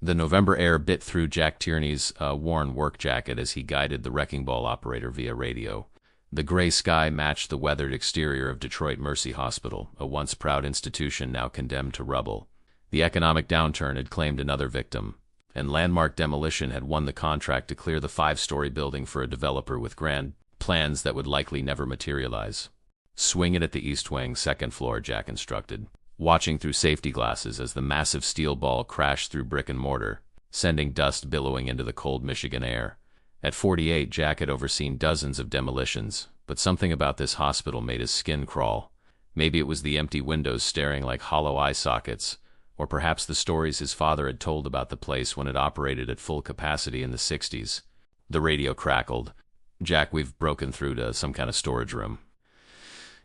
The November air bit through Jack Tierney's worn work jacket as he guided the wrecking ball operator via radio. The gray sky matched the weathered exterior of Detroit Mercy Hospital, a once proud institution now condemned to rubble. The economic downturn had claimed another victim, and Landmark Demolition had won the contract to clear the 5-story building for a developer with grand plans that would likely never materialize. "Swing it at the east wing, second floor," Jack instructed, watching through safety glasses as the massive steel ball crashed through brick and mortar, sending dust billowing into the cold Michigan air. At 48, Jack had overseen dozens of demolitions, but something about this hospital made his skin crawl. Maybe it was the empty windows staring like hollow eye sockets, or perhaps the stories his father had told about the place when it operated at full capacity in the 60s. The radio crackled. "Jack, we've broken through to some kind of storage room.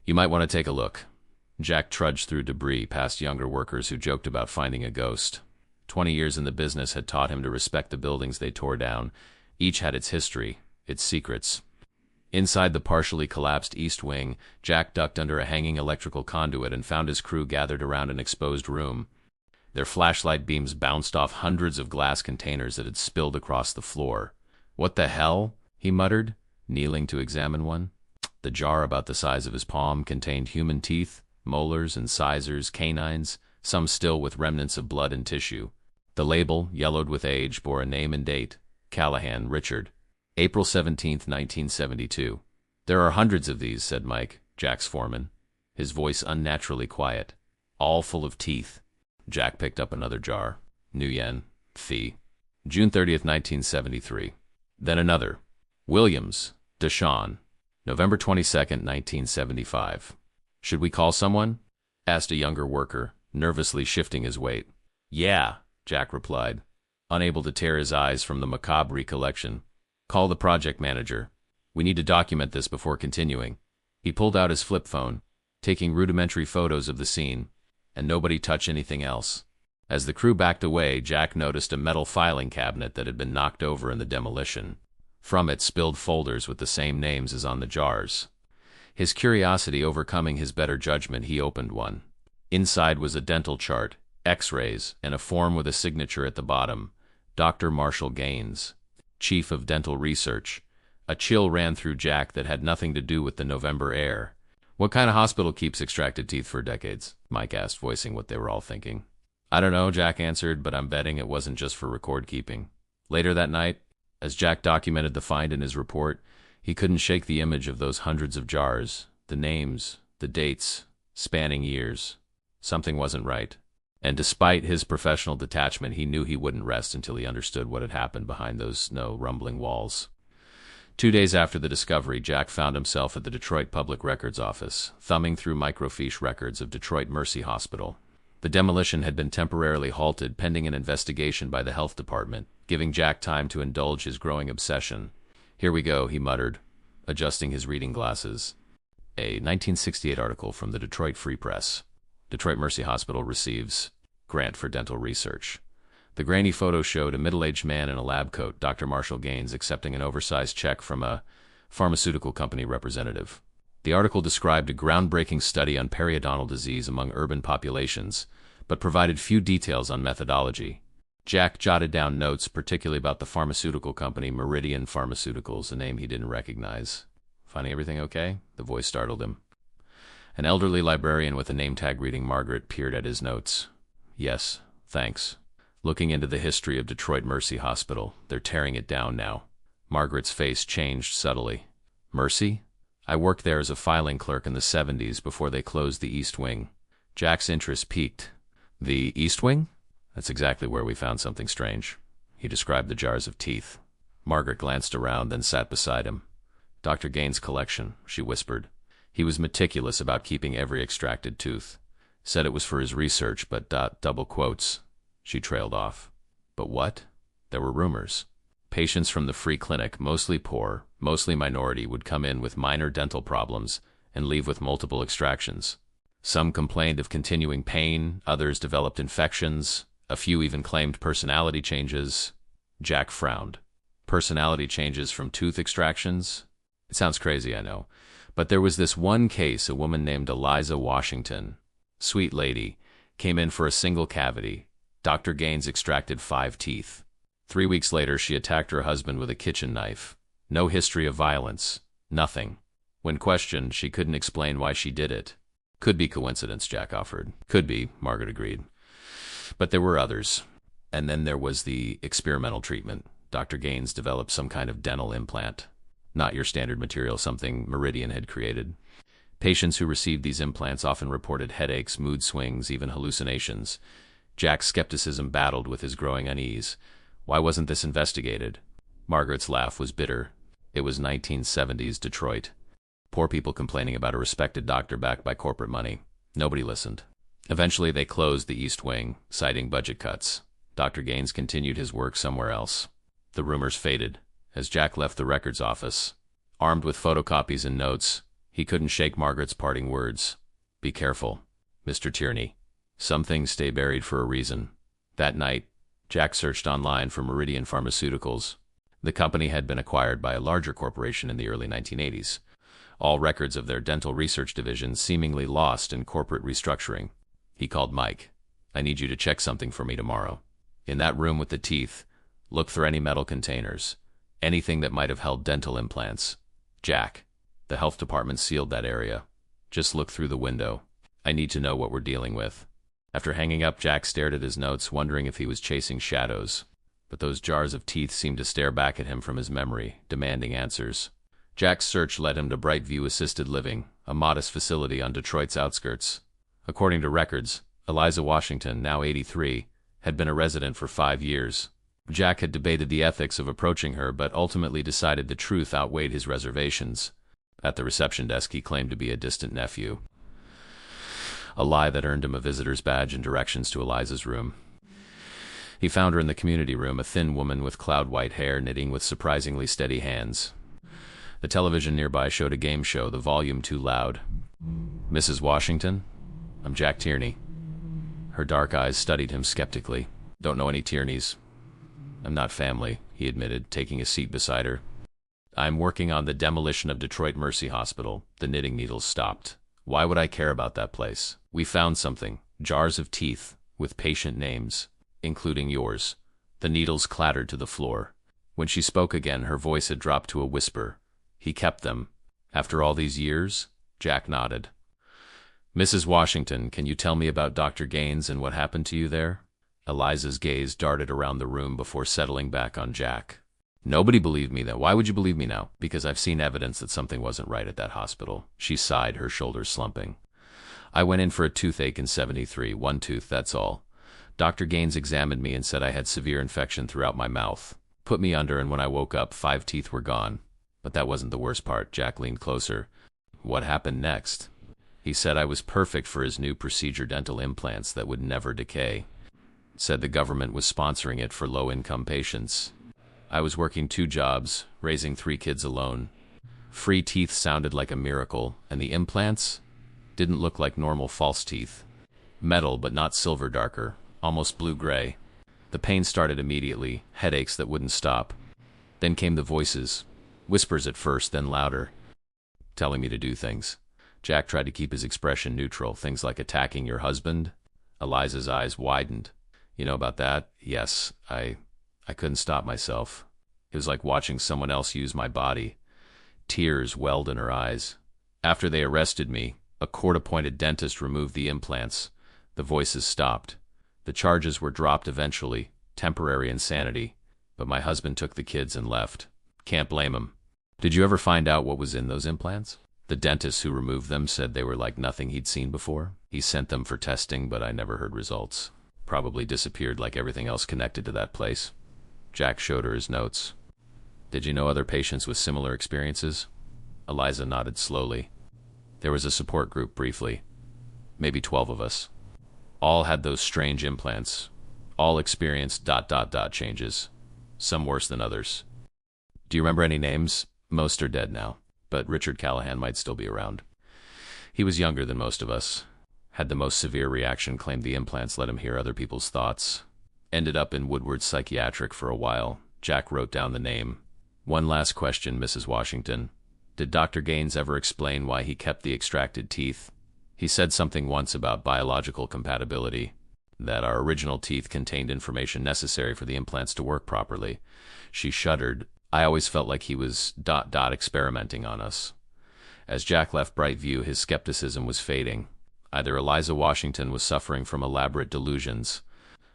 You might want to take a look." Jack trudged through debris past younger workers who joked about finding a ghost. 20 years in the business had taught him to respect the buildings they tore down. Each had its history, its secrets. Inside the partially collapsed east wing, Jack ducked under a hanging electrical conduit and found his crew gathered around an exposed room. Their flashlight beams bounced off hundreds of glass containers that had spilled across the floor. "What the hell?" he muttered, kneeling to examine one. The jar, about the size of his palm, contained human teeth, molars, incisors, canines, some still with remnants of blood and tissue. The label, yellowed with age, bore a name and date: Callahan, Richard. April 17th, 1972. "There are hundreds of these," said Mike, Jack's foreman, his voice unnaturally quiet. "All full of teeth." Jack picked up another jar. Nguyen, Phi. June 30th, 1973. Then another. Williams, Deshawn. November 22nd, 1975. "Should we call someone?" asked a younger worker, nervously shifting his weight. "Yeah," Jack replied, unable to tear his eyes from the macabre recollection. "Call the project manager. We need to document this before continuing." He pulled out his flip phone, taking rudimentary photos of the scene, and nobody touched anything else. As the crew backed away, Jack noticed a metal filing cabinet that had been knocked over in the demolition. From it spilled folders with the same names as on the jars. His curiosity overcoming his better judgment, he opened one. Inside was a dental chart, X-rays, and a form with a signature at the bottom: Dr. Marshall Gaines, Chief of Dental Research. A chill ran through Jack that had nothing to do with the November air. "What kind of hospital keeps extracted teeth for decades?" Mike asked, voicing what they were all thinking. "I don't know," Jack answered, "but I'm betting it wasn't just for record keeping." Later that night, as Jack documented the find in his report, he couldn't shake the image of those hundreds of jars, the names, the dates, spanning years. Something wasn't right. And despite his professional detachment, he knew he wouldn't rest until he understood what had happened behind those rumbling walls. 2 days after the discovery, Jack found himself at the Detroit Public Records Office, thumbing through microfiche records of Detroit Mercy Hospital. The demolition had been temporarily halted pending an investigation by the health department, giving Jack time to indulge his growing obsession. "Here we go," he muttered, adjusting his reading glasses. A 1968 article from the Detroit Free Press. Detroit Mercy Hospital receives grant for dental research. The grainy photo showed a middle-aged man in a lab coat, Dr. Marshall Gaines, accepting an oversized check from a pharmaceutical company representative. The article described a groundbreaking study on periodontal disease among urban populations, but provided few details on methodology. Jack jotted down notes, particularly about the pharmaceutical company Meridian Pharmaceuticals, a name he didn't recognize. "Finding everything okay?" The voice startled him. An elderly librarian with a name tag reading Margaret peered at his notes. "Yes, thanks. Looking into the history of Detroit Mercy Hospital. They're tearing it down now." Margaret's face changed subtly. "Mercy? I worked there as a filing clerk in the 70s before they closed the East Wing." Jack's interest piqued. "The East Wing? That's exactly where we found something strange." He described the jars of teeth. Margaret glanced around, then sat beside him. "Dr. Gaines' collection," she whispered. "He was meticulous about keeping every extracted tooth. Said it was for his research, but double quotes." She trailed off. "But what?" There were rumors. Patients from the free clinic, mostly poor, mostly minority, would come in with minor dental problems and leave with multiple extractions. Some complained of continuing pain, others developed infections, a few even claimed personality changes. Jack frowned. Personality changes from tooth extractions? It sounds crazy, I know. But there was this one case, a woman named Eliza Washington. Sweet lady. Came in for a single cavity. Dr. Gaines extracted 5 teeth. 3 weeks later, she attacked her husband with a kitchen knife. No history of violence. Nothing. When questioned, she couldn't explain why she did it. Could be coincidence, Jack offered. Could be, Margaret agreed. But there were others. And then there was the experimental treatment. Dr. Gaines developed some kind of dental implant. Not your standard material, something Meridian had created. Patients who received these implants often reported headaches, mood swings, even hallucinations. Jack's skepticism battled with his growing unease. Why wasn't this investigated? Margaret's laugh was bitter. It was 1970s Detroit. Poor people complaining about a respected doctor backed by corporate money. Nobody listened. Eventually, they closed the East Wing, citing budget cuts. Dr. Gaines continued his work somewhere else. The rumors faded. As Jack left the records office, armed with photocopies and notes, he couldn't shake Margaret's parting words. Be careful, Mr. Tierney. Some things stay buried for a reason. That night, Jack searched online for Meridian Pharmaceuticals. The company had been acquired by a larger corporation in the early 1980s. All records of their dental research division seemingly lost in corporate restructuring. He called Mike. I need you to check something for me tomorrow. In that room with the teeth, look for any metal containers. Anything that might have held dental implants. Jack. The health department sealed that area. Just look through the window. I need to know what we're dealing with. After hanging up, Jack stared at his notes, wondering if he was chasing shadows. But those jars of teeth seemed to stare back at him from his memory, demanding answers. Jack's search led him to Brightview Assisted Living, a modest facility on Detroit's outskirts. According to records, Eliza Washington, now 83, had been a resident for 5 years. Jack had debated the ethics of approaching her, but ultimately decided the truth outweighed his reservations. At the reception desk, he claimed to be a distant nephew. A lie that earned him a visitor's badge and directions to Eliza's room. He found her in the community room, a thin woman with cloud-white hair knitting with surprisingly steady hands. The television nearby showed a game show, the volume too loud. Mrs. Washington? I'm Jack Tierney. Her dark eyes studied him skeptically. Don't know any Tierneys. I'm not family, he admitted, taking a seat beside her. I'm working on the demolition of Detroit Mercy Hospital. The knitting needles stopped. Why would I care about that place? We found something. Jars of teeth, with patient names, including yours. The needles clattered to the floor. When she spoke again, her voice had dropped to a whisper. He kept them. After all these years? Jack nodded. Mrs. Washington, can you tell me about Dr. Gaines and what happened to you there? Eliza's gaze darted around the room before settling back on Jack. Nobody believed me then. Why would you believe me now? Because I've seen evidence that something wasn't right at that hospital. She sighed, her shoulders slumping. I went in for a toothache in '73, one tooth, that's all. Dr. Gaines examined me and said I had severe infection throughout my mouth. Put me under, and when I woke up, 5 teeth were gone. But that wasn't the worst part. Jack leaned closer. What happened next? He said I was perfect for his new procedure, dental implants that would never decay. Said the government was sponsoring it for low-income patients. I was working 2 jobs, raising 3 kids alone. Free teeth sounded like a miracle, and the implants didn't look like normal false teeth. Metal, but not silver, darker, almost blue-gray. The pain started immediately, headaches that wouldn't stop. Then came the voices, whispers at first, then louder, telling me to do things. Jack tried to keep his expression neutral, things like attacking your husband. Eliza's eyes widened. You know about that? Yes, I couldn't stop myself. It was like watching someone else use my body. Tears welled in her eyes. After they arrested me, a court-appointed dentist removed the implants. The voices stopped. The charges were dropped eventually, temporary insanity. But my husband took the kids and left. Can't blame him. Did you ever find out what was in those implants? The dentist who removed them said they were like nothing he'd seen before. He sent them for testing, but I never heard results. Probably disappeared like everything else connected to that place. Jack showed her his notes. Did you know other patients with similar experiences? Eliza nodded slowly. There was a support group briefly. Maybe 12 of us. All had those strange implants. All experienced ... changes. Some worse than others. Do you remember any names? Most are dead now, but Richard Callahan might still be around. He was younger than most of us. Had the most severe reaction, claimed the implants let him hear other people's thoughts. Ended up in Woodward Psychiatric for a while. Jack wrote down the name. One last question, Mrs. Washington. Did Dr. Gaines ever explain why he kept the extracted teeth? He said something once about biological compatibility. that our original teeth contained information necessary for the implants to work properly. She shuddered. I always felt like he was ... experimenting on us. As Jack left Brightview, his skepticism was fading. Either Eliza Washington was suffering from elaborate delusions,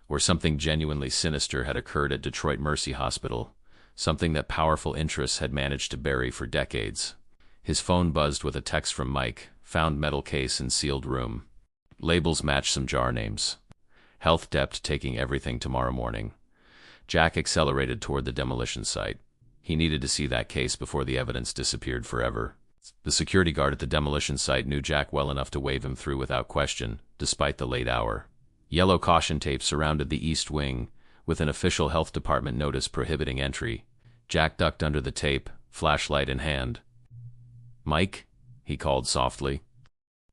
or something genuinely sinister had occurred at Detroit Mercy Hospital, something that powerful interests had managed to bury for decades. His phone buzzed with a text from Mike. Found metal case in sealed room. Labels match some jar names. Health Dept taking everything tomorrow morning. Jack accelerated toward the demolition site. He needed to see that case before the evidence disappeared forever. The security guard at the demolition site knew Jack well enough to wave him through without question, despite the late hour. Yellow caution tape surrounded the east wing, with an official health department notice prohibiting entry. Jack ducked under the tape, flashlight in hand. "Mike?" he called softly.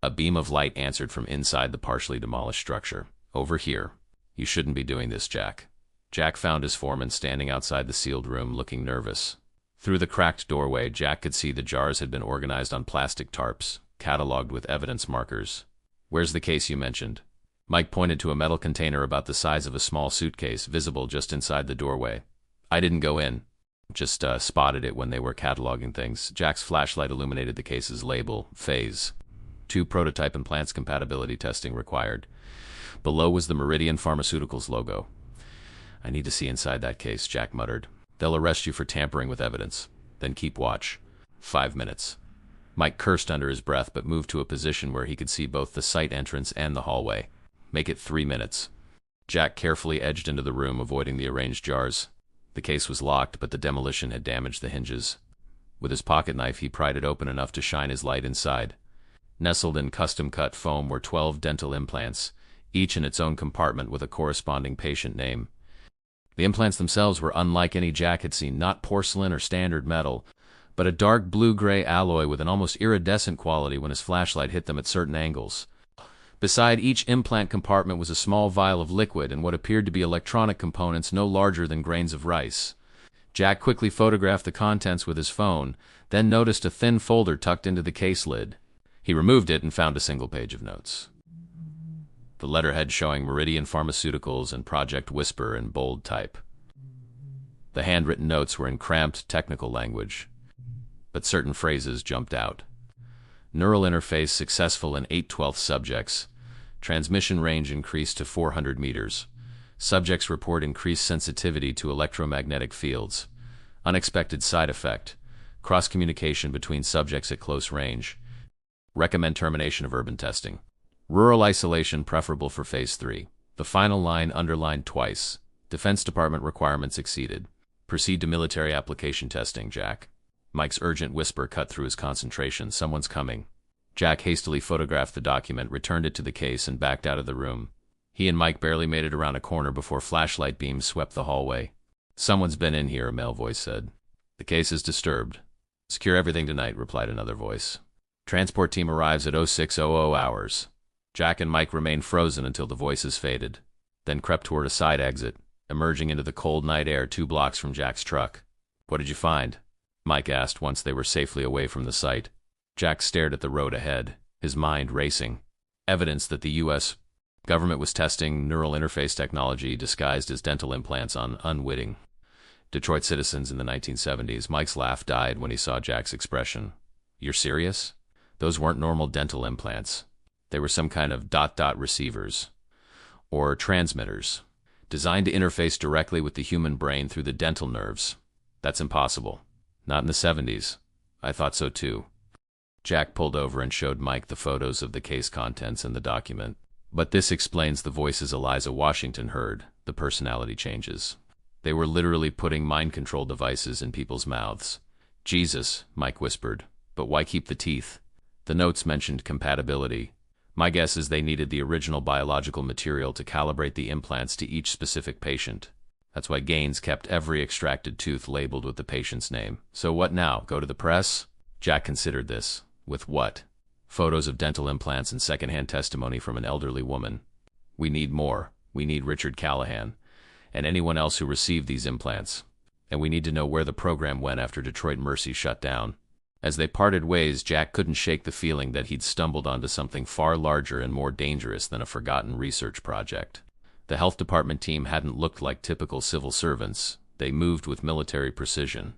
A beam of light answered from inside the partially demolished structure. "Over here. You shouldn't be doing this, Jack." Jack found his foreman standing outside the sealed room, looking nervous. Through the cracked doorway, Jack could see the jars had been organized on plastic tarps, cataloged with evidence markers. "Where's the case you mentioned?" Mike pointed to a metal container about the size of a small suitcase, visible just inside the doorway. "I didn't go in. Just spotted it when they were cataloging things." Jack's flashlight illuminated the case's label, Phase 2 prototype implants compatibility testing required. Below was the Meridian Pharmaceuticals logo. "I need to see inside that case," Jack muttered. "They'll arrest you for tampering with evidence. Then keep watch." 5 minutes. Mike cursed under his breath but moved to a position where he could see both the site entrance and the hallway. "Make it 3 minutes." Jack carefully edged into the room, avoiding the arranged jars. The case was locked, but the demolition had damaged the hinges. With his pocket knife, he pried it open enough to shine his light inside. Nestled in custom-cut foam were 12 dental implants, each in its own compartment with a corresponding patient name. The implants themselves were unlike any Jack had seen, not porcelain or standard metal, but a dark blue-gray alloy with an almost iridescent quality when his flashlight hit them at certain angles. Beside each implant compartment was a small vial of liquid and what appeared to be electronic components no larger than grains of rice. Jack quickly photographed the contents with his phone, then noticed a thin folder tucked into the case lid. He removed it and found a single page of notes. The letterhead showing Meridian Pharmaceuticals and Project Whisper in bold type. The handwritten notes were in cramped, technical language, but certain phrases jumped out. Neural interface successful in 8/12 subjects. Transmission range increased to 400 meters. Subjects report increased sensitivity to electromagnetic fields. Unexpected side effect. Cross-communication between subjects at close range. Recommend termination of urban testing. Rural isolation preferable for Phase 3. The final line underlined twice. Defense Department requirements exceeded. Proceed to military application testing, Jack. Mike's urgent whisper cut through his concentration. "Someone's coming." Jack hastily photographed the document, returned it to the case, and backed out of the room. He and Mike barely made it around a corner before flashlight beams swept the hallway. "Someone's been in here," a male voice said. "The case is disturbed." "Secure everything tonight," replied another voice. "Transport team arrives at 0600 hours." Jack and Mike remained frozen until the voices faded, then crept toward a side exit, emerging into the cold night air 2 blocks from Jack's truck. "What did you find?" Mike asked once they were safely away from the site. Jack stared at the road ahead, his mind racing. Evidence that the U.S. government was testing neural interface technology disguised as dental implants on unwitting Detroit citizens in the 1970s. Mike's laugh died when he saw Jack's expression. "You're serious? Those weren't normal dental implants. They were some kind of ... receivers, or transmitters, designed to interface directly with the human brain through the dental nerves. That's impossible. Not in the 70s. I thought so too." Jack pulled over and showed Mike the photos of the case contents and the document. "But this explains the voices Eliza Washington heard, the personality changes. They were literally putting mind control devices in people's mouths." "Jesus," Mike whispered. "But why keep the teeth?" The notes mentioned compatibility. "My guess is they needed the original biological material to calibrate the implants to each specific patient. That's why Gaines kept every extracted tooth labeled with the patient's name." "So what now? Go to the press?" Jack considered this. With what? Photos of dental implants and secondhand testimony from an elderly woman. "We need more. We need Richard Callahan, and anyone else who received these implants. And we need to know where the program went after Detroit Mercy shut down." As they parted ways, Jack couldn't shake the feeling that he'd stumbled onto something far larger and more dangerous than a forgotten research project. The health department team hadn't looked like typical civil servants. They moved with military precision.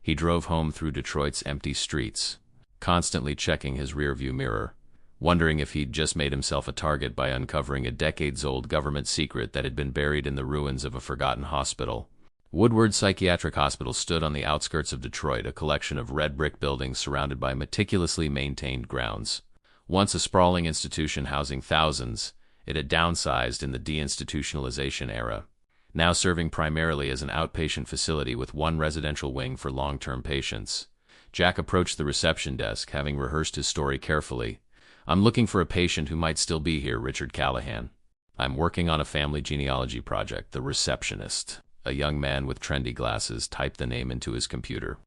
He drove home through Detroit's empty streets, constantly checking his rearview mirror, wondering if he'd just made himself a target by uncovering a decades-old government secret that had been buried in the ruins of a forgotten hospital. Woodward Psychiatric Hospital stood on the outskirts of Detroit, a collection of red brick buildings surrounded by meticulously maintained grounds. Once a sprawling institution housing thousands, it had downsized in the deinstitutionalization era, now serving primarily as an outpatient facility with one residential wing for long-term patients. Jack approached the reception desk, having rehearsed his story carefully. "I'm looking for a patient who might still be here, Richard Callahan. I'm working on a family genealogy project." The receptionist, a young man with trendy glasses, typed the name into his computer.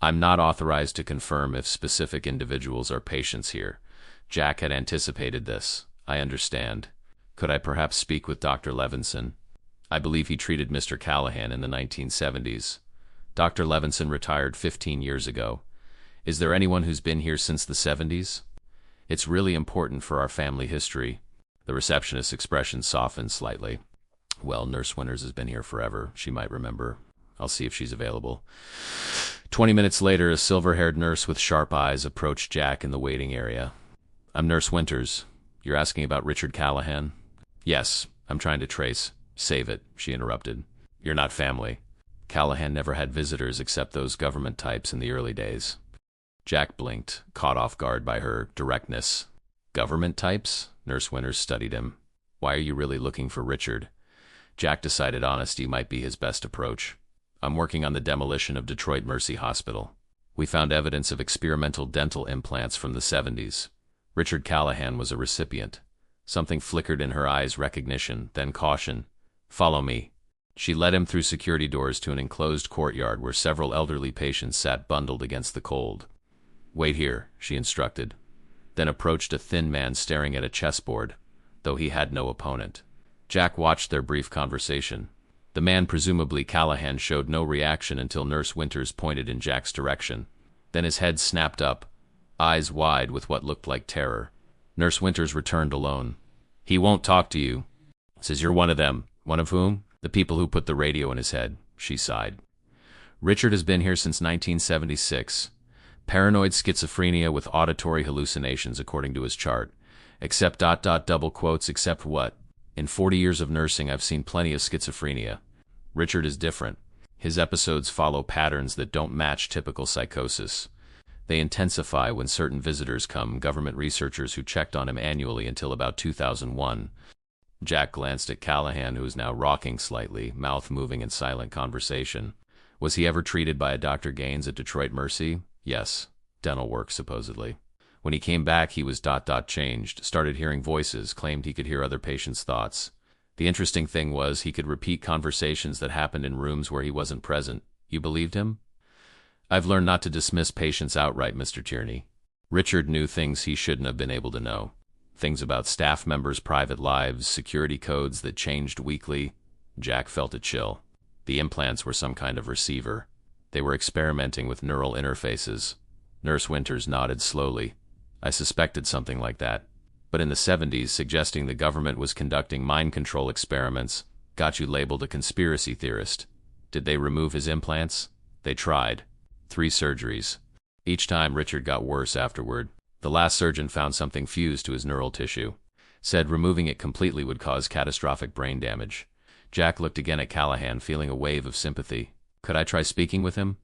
"I'm not authorized to confirm if specific individuals are patients here." Jack had anticipated this. "I understand. Could I perhaps speak with Dr. Levinson? I believe he treated Mr. Callahan in the 1970s. Dr. Levinson retired 15 years ago. Is there anyone who's been here since the 70s? It's really important for our family history." The receptionist's expression softened slightly. "Well, Nurse Winters has been here forever. She might remember. I'll see if she's available." 20 minutes later, a silver-haired nurse with sharp eyes approached Jack in the waiting area. "I'm Nurse Winters. You're asking about Richard Callahan?" "Yes, I'm trying to trace—" "Save it," she interrupted. "You're not family. Callahan never had visitors except those government types in the early days." Jack blinked, caught off guard by her directness. "Government types?" Nurse Winters studied him. "Why are you really looking for Richard?" Jack decided honesty might be his best approach. "I'm working on the demolition of Detroit Mercy Hospital. We found evidence of experimental dental implants from the 70s. Richard Callahan was a recipient." Something flickered in her eyes, recognition, then caution. "Follow me." She led him through security doors to an enclosed courtyard where several elderly patients sat bundled against the cold. "Wait here," she instructed, then approached a thin man staring at a chessboard, though he had no opponent. Jack watched their brief conversation. The man, presumably Callahan, showed no reaction until Nurse Winters pointed in Jack's direction. Then his head snapped up, eyes wide with what looked like terror. Nurse Winters returned alone. "He won't talk to you. Says you're one of them." "One of whom?" "The people who put the radio in his head." She sighed. "Richard has been here since 1976. Paranoid schizophrenia with auditory hallucinations, according to his chart. Except ... double quotes, except what? In 40 years of nursing, I've seen plenty of schizophrenia. Richard is different. His episodes follow patterns that don't match typical psychosis. They intensify when certain visitors come, government researchers who checked on him annually until about 2001. Jack glanced at Callahan, who was now rocking slightly, mouth moving in silent conversation. "Was he ever treated by a Dr. Gaines at Detroit Mercy?" "Yes. Dental work, supposedly. When he came back, he was ... changed, started hearing voices, claimed he could hear other patients' thoughts. The interesting thing was he could repeat conversations that happened in rooms where he wasn't present. You believed him?" "I've learned not to dismiss patients outright, Mr. Tierney. Richard knew things he shouldn't have been able to know. Things about staff members' private lives, security codes that changed weekly." Jack felt a chill. The implants were some kind of receiver. They were experimenting with neural interfaces. Nurse Winters nodded slowly. "I suspected something like that. But in the 70s, suggesting the government was conducting mind control experiments got you labeled a conspiracy theorist. Did they remove his implants?" "They tried. 3 surgeries. Each time Richard got worse afterward. The last surgeon found something fused to his neural tissue. Said removing it completely would cause catastrophic brain damage." Jack looked again at Callahan, feeling a wave of sympathy. "Could I try speaking with him?"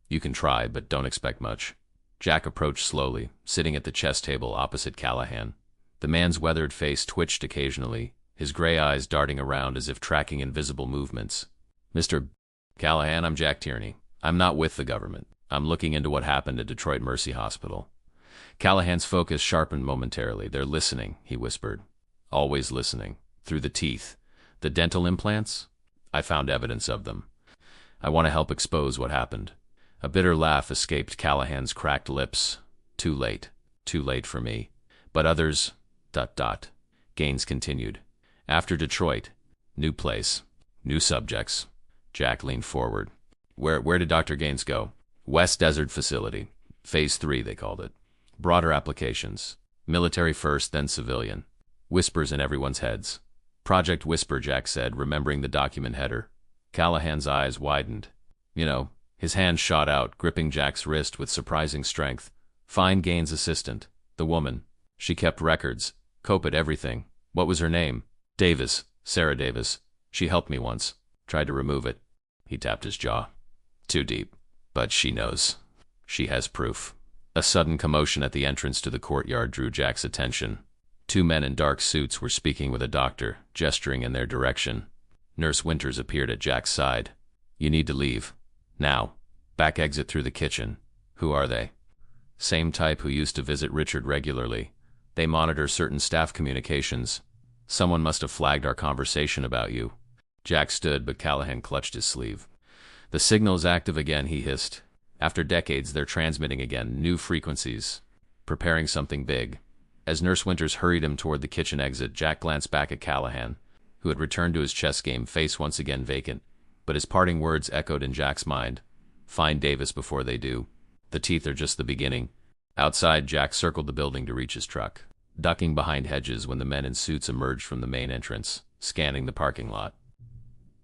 "You can try, but don't expect much." Jack approached slowly, sitting at the chess table opposite Callahan. The man's weathered face twitched occasionally, his gray eyes darting around as if tracking invisible movements. "Mr. Callahan, I'm Jack Tierney. I'm not with the government. I'm looking into what happened at Detroit Mercy Hospital." Callahan's focus sharpened momentarily. "They're listening," he whispered. "Always listening. Through the teeth. The dental implants? I found evidence of them. I want to help expose what happened." A bitter laugh escaped Callahan's cracked lips. "Too late. Too late for me. But others... Gaines continued. "After Detroit. New place. New subjects." Jack leaned forward. Where did Dr. Gaines go?" "West Desert Facility. Phase 3, they called it. Broader applications. Military first, then civilian." Whispers in everyone's heads. Project Whisper, Jack said, remembering the document header. Callahan's eyes widened. You know, his hand shot out, gripping Jack's wrist with surprising strength. Find Gaines' assistant. The woman. She kept records. Copied everything. What was her name? Davis. Sarah Davis. She helped me once. Tried to remove it. He tapped his jaw. Too deep. But she knows. She has proof. A sudden commotion at the entrance to the courtyard drew Jack's attention. Two men in dark suits were speaking with a doctor, gesturing in their direction. Nurse Winters appeared at Jack's side. You need to leave. Now. Back exit through the kitchen. Who are they? Same type who used to visit Richard regularly. They monitor certain staff communications. Someone must have flagged our conversation about you. Jack stood, but Callahan clutched his sleeve. The signal is active again, he hissed. After decades, they're transmitting again, new frequencies. Preparing something big. As Nurse Winters hurried him toward the kitchen exit, Jack glanced back at Callahan, who had returned to his chess game, face once again vacant. But his parting words echoed in Jack's mind. Find Davis before they do. The teeth are just the beginning. Outside, Jack circled the building to reach his truck, ducking behind hedges when the men in suits emerged from the main entrance, scanning the parking lot.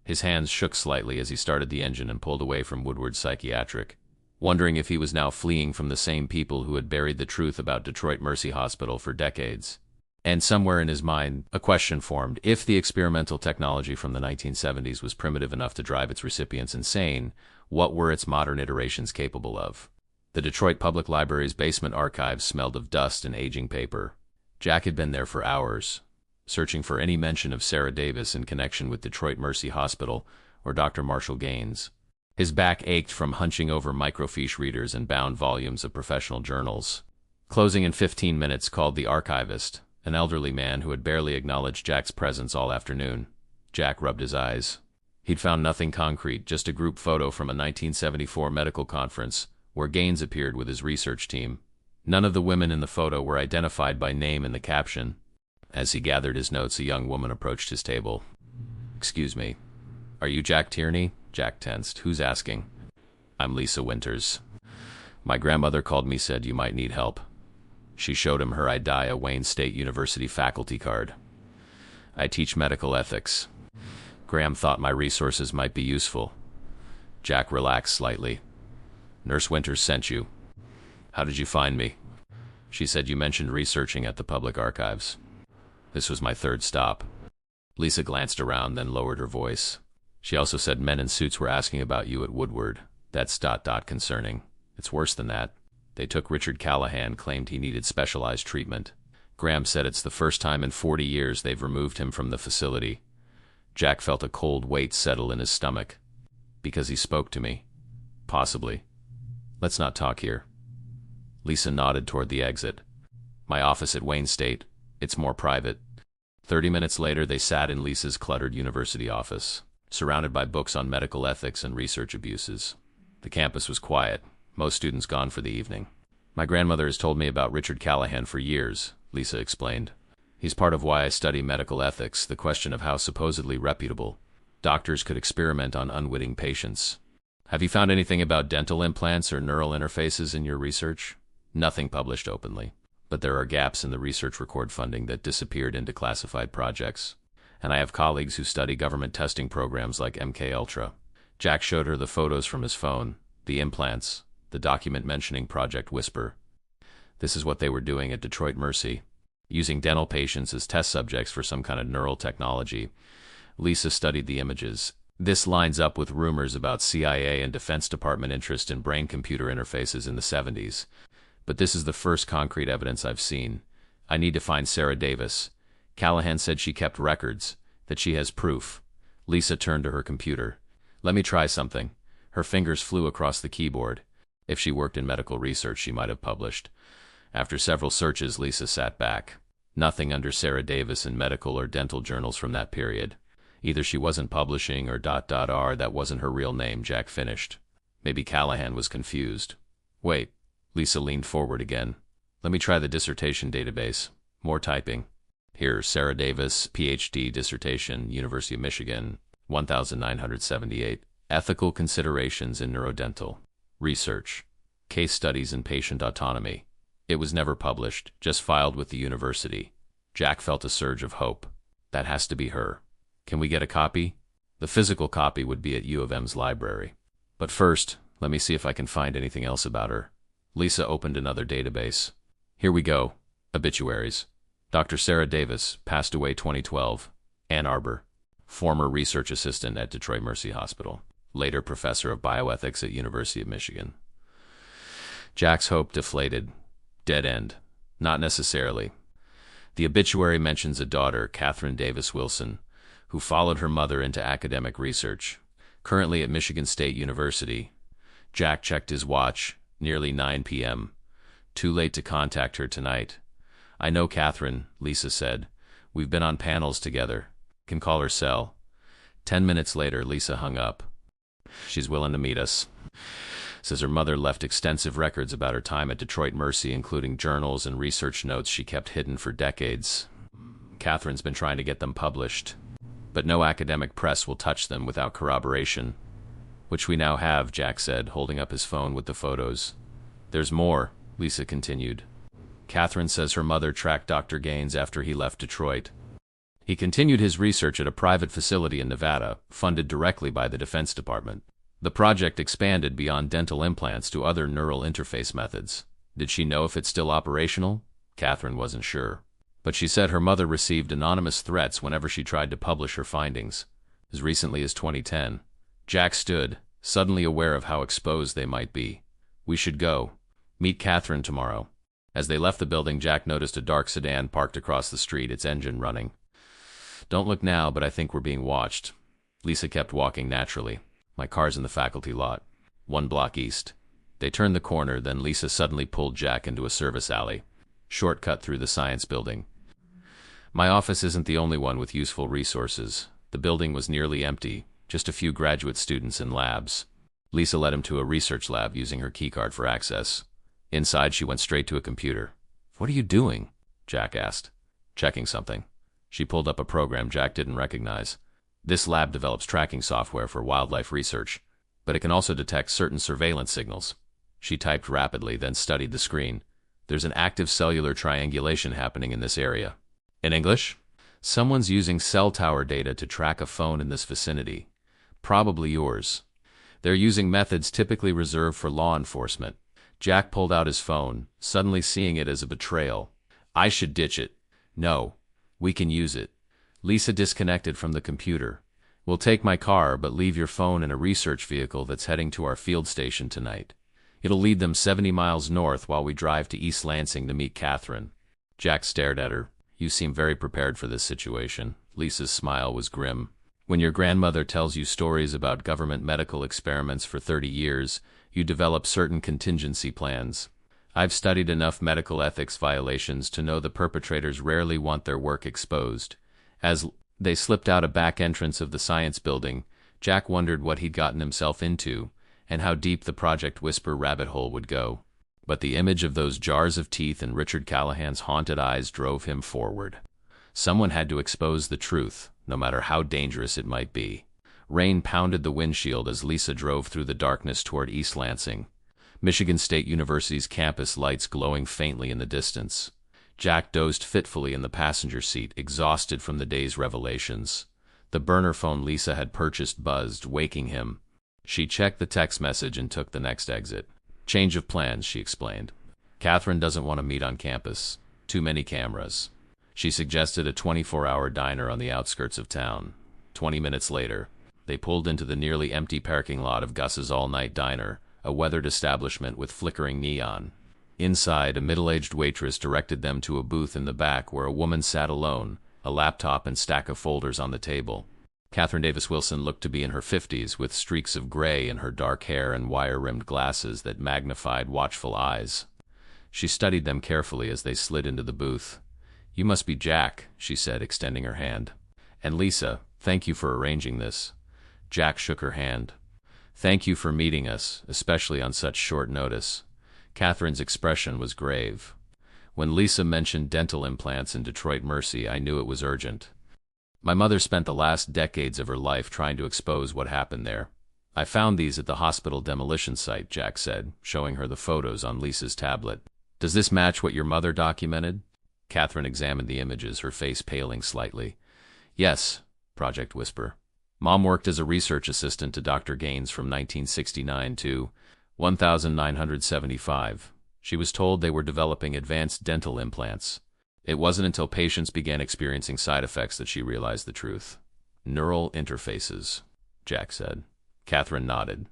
His hands shook slightly as he started the engine and pulled away from Woodward Psychiatric, wondering if he was now fleeing from the same people who had buried the truth about Detroit Mercy Hospital for decades. And somewhere in his mind, a question formed. If the experimental technology from the 1970s was primitive enough to drive its recipients insane, what were its modern iterations capable of? The Detroit Public Library's basement archives smelled of dust and aging paper. Jack had been there for hours, searching for any mention of Sarah Davis in connection with Detroit Mercy Hospital or Dr. Marshall Gaines. His back ached from hunching over microfiche readers and bound volumes of professional journals. Closing in 15 minutes, called the archivist, an elderly man who had barely acknowledged Jack's presence all afternoon. Jack rubbed his eyes. He'd found nothing concrete, just a group photo from a 1974 medical conference where Gaines appeared with his research team. None of the women in the photo were identified by name in the caption. As he gathered his notes, a young woman approached his table. Excuse me. Are you Jack Tierney? Jack tensed. Who's asking? I'm Lisa Winters. My grandmother called me, said you might need help. She showed him her IDIA Wayne State University faculty card. I teach medical ethics. Graham thought my resources might be useful. Jack relaxed slightly. Nurse Winters sent you. How did you find me? She said you mentioned researching at the public archives. This was my third stop. Lisa glanced around, then lowered her voice. She also said men in suits were asking about you at Woodward. That's ... concerning. It's worse than that. They took Richard Callahan, claimed he needed specialized treatment. Graham said it's the first time in 40 years they've removed him from the facility. Jack felt a cold weight settle in his stomach. Because he spoke to me. Possibly. Let's not talk here. Lisa nodded toward the exit. My office at Wayne State. It's more private. 30 minutes later, they sat in Lisa's cluttered university office, surrounded by books on medical ethics and research abuses. The campus was quiet, most students gone for the evening. My grandmother has told me about Richard Callahan for years, Lisa explained. He's part of why I study medical ethics, the question of how supposedly reputable doctors could experiment on unwitting patients. Have you found anything about dental implants or neural interfaces in your research? Nothing published openly, but there are gaps in the research record funding that disappeared into classified projects. And I have colleagues who study government testing programs like MKUltra. Jack showed her the photos from his phone, the implants, the document mentioning Project Whisper. This is what they were doing at Detroit Mercy, using dental patients as test subjects for some kind of neural technology. Lisa studied the images. This lines up with rumors about CIA and Defense Department interest in brain-computer interfaces in the 70s. But this is the first concrete evidence I've seen. I need to find Sarah Davis. Callahan said she kept records, that she has proof. Lisa turned to her computer. Let me try something. Her fingers flew across the keyboard. If she worked in medical research, she might have published. After several searches, Lisa sat back. Nothing under Sarah Davis in medical or dental journals from that period. Either she wasn't publishing or ... that wasn't her real name, Jack finished. Maybe Callahan was confused. Wait. Lisa leaned forward again. Let me try the dissertation database. More typing. Here, Sarah Davis, PhD dissertation, University of Michigan, 1978. Ethical considerations in neurodental research. Case studies in patient autonomy. It was never published, just filed with the university. Jack felt a surge of hope. That has to be her. Can we get a copy? The physical copy would be at U of M's library. But first, let me see if I can find anything else about her. Lisa opened another database. Here we go. Obituaries. Dr. Sarah Davis, passed away 2012. Ann Arbor. Former research assistant at Detroit Mercy Hospital. Later professor of bioethics at University of Michigan. Jack's hope deflated. Dead end. Not necessarily. The obituary mentions a daughter, Catherine Davis Wilson, who followed her mother into academic research. Currently at Michigan State University. Jack checked his watch. Nearly 9 p.m. Too late to contact her tonight. I know Catherine, Lisa said. We've been on panels together. Can call her cell. 10 minutes later, Lisa hung up. She's willing to meet us. Says her mother left extensive records about her time at Detroit Mercy, including journals and research notes she kept hidden for decades. Catherine's been trying to get them published, but no academic press will touch them without corroboration. Which we now have, Jack said, holding up his phone with the photos. There's more, Lisa continued. Catherine says her mother tracked Dr. Gaines after he left Detroit. He continued his research at a private facility in Nevada, funded directly by the Defense Department. The project expanded beyond dental implants to other neural interface methods. Did she know if it's still operational? Catherine wasn't sure. But she said her mother received anonymous threats whenever she tried to publish her findings, as recently as 2010. Jack stood, suddenly aware of how exposed they might be. We should go. Meet Catherine tomorrow. As they left the building, Jack noticed a dark sedan parked across the street, its engine running. Don't look now, but I think we're being watched. Lisa kept walking naturally. My car's in the faculty lot. 1 block east. They turned the corner, then Lisa suddenly pulled Jack into a service alley. Shortcut through the science building. My office isn't the only one with useful resources. The building was nearly empty, just a few graduate students in labs. Lisa led him to a research lab using her keycard for access. Inside, she went straight to a computer. What are you doing? Jack asked. Checking something. She pulled up a program Jack didn't recognize. This lab develops tracking software for wildlife research, but it can also detect certain surveillance signals. She typed rapidly, then studied the screen. There's an active cellular triangulation happening in this area. In English? Someone's using cell tower data to track a phone in this vicinity. Probably yours. They're using methods typically reserved for law enforcement. Jack pulled out his phone, suddenly seeing it as a betrayal. I should ditch it. No. We can use it. Lisa disconnected from the computer. We'll take my car, but leave your phone in a research vehicle that's heading to our field station tonight. It'll lead them 70 miles north while we drive to East Lansing to meet Catherine. Jack stared at her. You seem very prepared for this situation. Lisa's smile was grim. When your grandmother tells you stories about government medical experiments for 30 years, you develop certain contingency plans. I've studied enough medical ethics violations to know the perpetrators rarely want their work exposed. As they slipped out a back entrance of the science building, Jack wondered what he'd gotten himself into, and how deep the Project Whisper rabbit hole would go. But the image of those jars of teeth in Richard Callahan's haunted eyes drove him forward. Someone had to expose the truth, no matter how dangerous it might be. Rain pounded the windshield as Lisa drove through the darkness toward East Lansing, Michigan State University's campus lights glowing faintly in the distance. Jack dozed fitfully in the passenger seat, exhausted from the day's revelations. The burner phone Lisa had purchased buzzed, waking him. She checked the text message and took the next exit. Change of plans, she explained. Catherine doesn't want to meet on campus. Too many cameras. She suggested a 24-hour diner on the outskirts of town. 20 minutes later, they pulled into the nearly empty parking lot of Gus's all-night diner, a weathered establishment with flickering neon. Inside, a middle-aged waitress directed them to a booth in the back where a woman sat alone, a laptop and stack of folders on the table. Catherine Davis Wilson looked to be in her 50s, with streaks of gray in her dark hair and wire-rimmed glasses that magnified watchful eyes. She studied them carefully as they slid into the booth. You must be Jack, she said, extending her hand. And Lisa, thank you for arranging this. Jack shook her hand. Thank you for meeting us, especially on such short notice. Catherine's expression was grave. When Lisa mentioned dental implants in Detroit Mercy, I knew it was urgent. My mother spent the last decades of her life trying to expose what happened there. I found these at the hospital demolition site, Jack said, showing her the photos on Lisa's tablet. Does this match what your mother documented? Catherine examined the images, her face paling slightly. Yes, Project Whisper. Mom worked as a research assistant to Dr. Gaines from 1969 to 1975. She was told they were developing advanced dental implants. It wasn't until patients began experiencing side effects that she realized the truth. Neural interfaces, Jack said. Catherine nodded.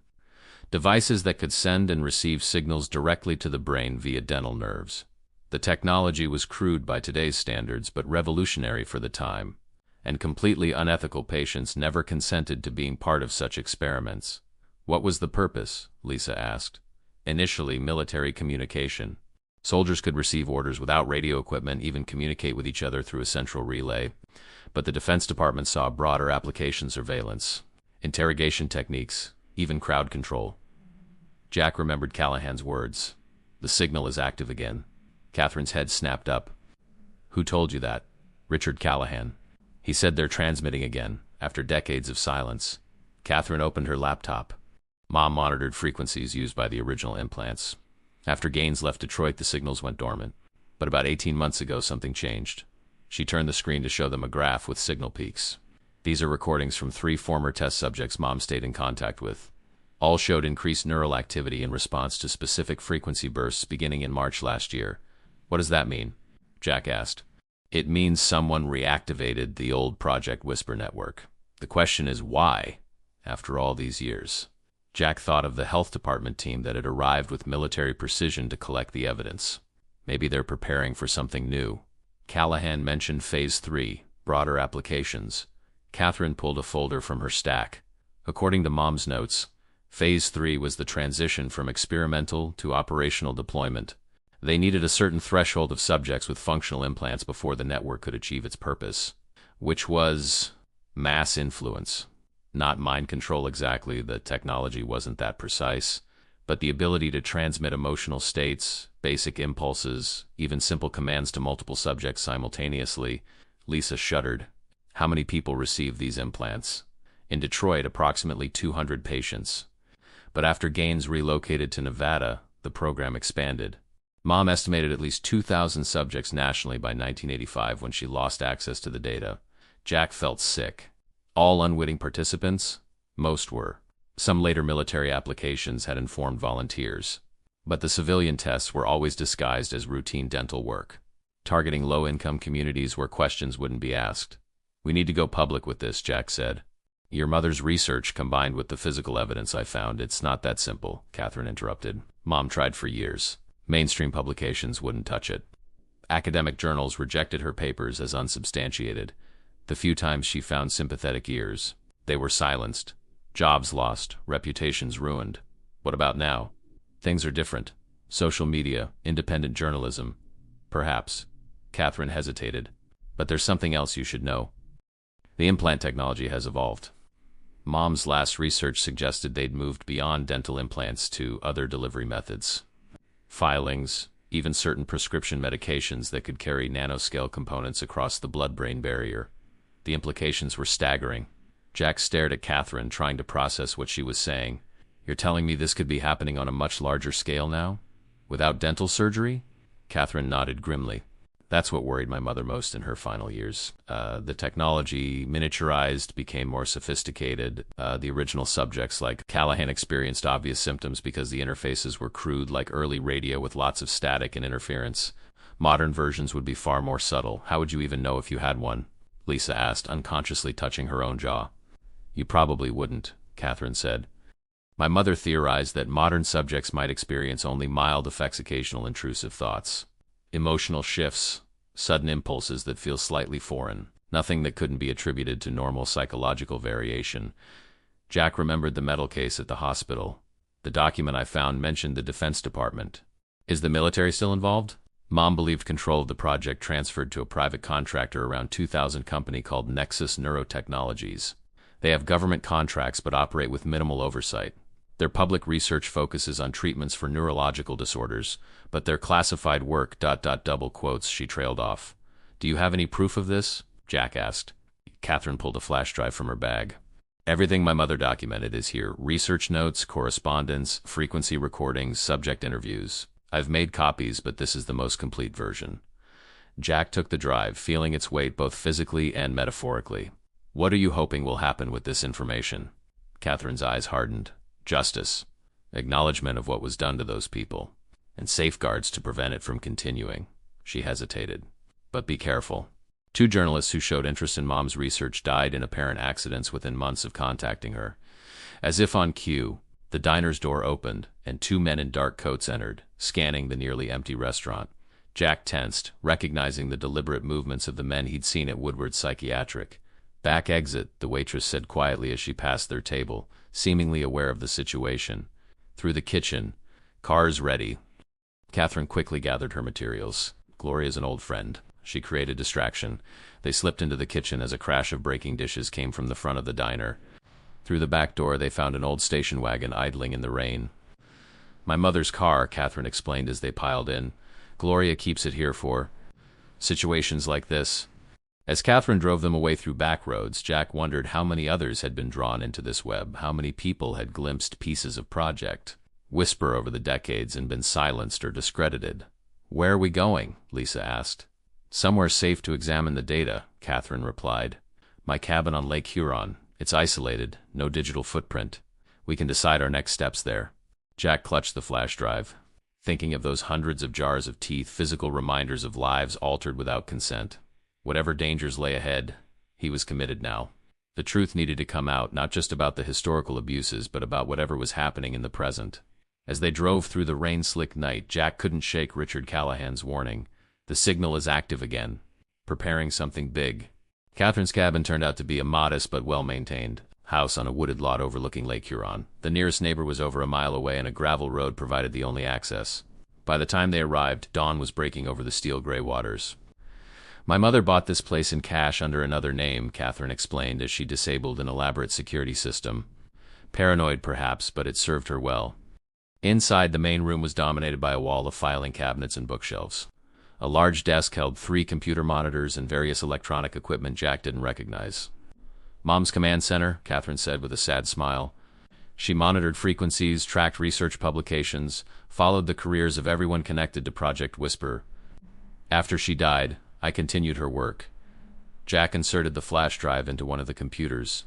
Devices that could send and receive signals directly to the brain via dental nerves. The technology was crude by today's standards, but revolutionary for the time, and completely unethical. Patients never consented to being part of such experiments. What was the purpose? Lisa asked. Initially, military communication. Soldiers could receive orders without radio equipment, even communicate with each other through a central relay. But the Defense Department saw broader application: surveillance, interrogation techniques, even crowd control. Jack remembered Callahan's words. The signal is active again. Catherine's head snapped up. Who told you that? Richard Callahan. He said they're transmitting again, after decades of silence. Catherine opened her laptop. Mom monitored frequencies used by the original implants. After Gaines left Detroit, the signals went dormant. But about 18 months ago, something changed. She turned the screen to show them a graph with signal peaks. These are recordings from 3 former test subjects Mom stayed in contact with. All showed increased neural activity in response to specific frequency bursts beginning in March last year. What does that mean? Jack asked. It means someone reactivated the old Project Whisper network. The question is why, after all these years? Jack thought of the health department team that had arrived with military precision to collect the evidence. Maybe they're preparing for something new. Callahan mentioned Phase 3, broader applications. Catherine pulled a folder from her stack. According to Mom's notes, Phase 3 was the transition from experimental to operational deployment. They needed a certain threshold of subjects with functional implants before the network could achieve its purpose, which was mass influence. Not mind control exactly, the technology wasn't that precise, but the ability to transmit emotional states, basic impulses, even simple commands to multiple subjects simultaneously. Lisa shuddered. How many people received these implants? In Detroit, approximately 200 patients. But after Gaines relocated to Nevada, the program expanded. Mom estimated at least 2,000 subjects nationally by 1985 when she lost access to the data. Jack felt sick. All unwitting participants? Most were. Some later military applications had informed volunteers. But the civilian tests were always disguised as routine dental work, targeting low-income communities where questions wouldn't be asked. We need to go public with this, Jack said. Your mother's research combined with the physical evidence I found, it's not that simple, Catherine interrupted. Mom tried for years. Mainstream publications wouldn't touch it. Academic journals rejected her papers as unsubstantiated. The few times she found sympathetic ears, they were silenced. Jobs lost, reputations ruined. What about now? Things are different. Social media, independent journalism. Perhaps. Catherine hesitated. But there's something else you should know. The implant technology has evolved. Mom's last research suggested they'd moved beyond dental implants to other delivery methods. Filings, even certain prescription medications that could carry nanoscale components across the blood-brain barrier. The implications were staggering. Jack stared at Catherine, trying to process what she was saying. You're telling me this could be happening on a much larger scale now? Without dental surgery? Catherine nodded grimly. That's what worried my mother most in her final years. The technology miniaturized, became more sophisticated. The original subjects like Callahan experienced obvious symptoms because the interfaces were crude, like early radio with lots of static and interference. Modern versions would be far more subtle. How would you even know if you had one? Lisa asked, unconsciously touching her own jaw. You probably wouldn't, Catherine said. My mother theorized that modern subjects might experience only mild effects, occasional intrusive thoughts. Emotional shifts, sudden impulses that feel slightly foreign, nothing that couldn't be attributed to normal psychological variation. Jack remembered the metal case at the hospital. The document I found mentioned the Defense Department. Is the military still involved? Mom believed control of the project transferred to a private contractor around 2000 company called Nexus Neurotechnologies. They have government contracts but operate with minimal oversight. Their public research focuses on treatments for neurological disorders, but their classified work, double quotes, she trailed off. Do you have any proof of this? Jack asked. Catherine pulled a flash drive from her bag. Everything my mother documented is here. Research notes, correspondence, frequency recordings, subject interviews. I've made copies, but this is the most complete version. Jack took the drive, feeling its weight both physically and metaphorically. What are you hoping will happen with this information? Catherine's eyes hardened. Justice. Acknowledgement of what was done to those people. And safeguards to prevent it from continuing. She hesitated. But be careful. 2 journalists who showed interest in Mom's research died in apparent accidents within months of contacting her. As if on cue, the diner's door opened, and 2 men in dark coats entered, scanning the nearly empty restaurant. Jack tensed, recognizing the deliberate movements of the men he'd seen at Woodward Psychiatric. Back exit, the waitress said quietly as she passed their table, seemingly aware of the situation. Through the kitchen, cars ready. Catherine quickly gathered her materials. Gloria's an old friend. She created distraction. They slipped into the kitchen as a crash of breaking dishes came from the front of the diner. Through the back door, they found an old station wagon idling in the rain. My mother's car, Catherine explained as they piled in. Gloria keeps it here for situations like this. As Catherine drove them away through back roads, Jack wondered how many others had been drawn into this web, how many people had glimpsed pieces of Project Whisper over the decades and been silenced or discredited. Where are we going? Lisa asked. Somewhere safe to examine the data, Catherine replied. My cabin on Lake Huron. It's isolated, no digital footprint. We can decide our next steps there. Jack clutched the flash drive, thinking of those hundreds of jars of teeth, physical reminders of lives altered without consent. Whatever dangers lay ahead, he was committed now. The truth needed to come out, not just about the historical abuses, but about whatever was happening in the present. As they drove through the rain-slicked night, Jack couldn't shake Richard Callahan's warning. The signal is active again, preparing something big. Catherine's cabin turned out to be a modest but well-maintained house on a wooded lot overlooking Lake Huron. The nearest neighbor was over a mile away, and a gravel road provided the only access. By the time they arrived, dawn was breaking over the steel-gray waters. My mother bought this place in cash under another name, Catherine explained as she disabled an elaborate security system. Paranoid, perhaps, but it served her well. Inside, the main room was dominated by a wall of filing cabinets and bookshelves. A large desk held 3 computer monitors and various electronic equipment Jack didn't recognize. Mom's command center, Catherine said with a sad smile. She monitored frequencies, tracked research publications, followed the careers of everyone connected to Project Whisper. After she died, I continued her work. Jack inserted the flash drive into one of the computers.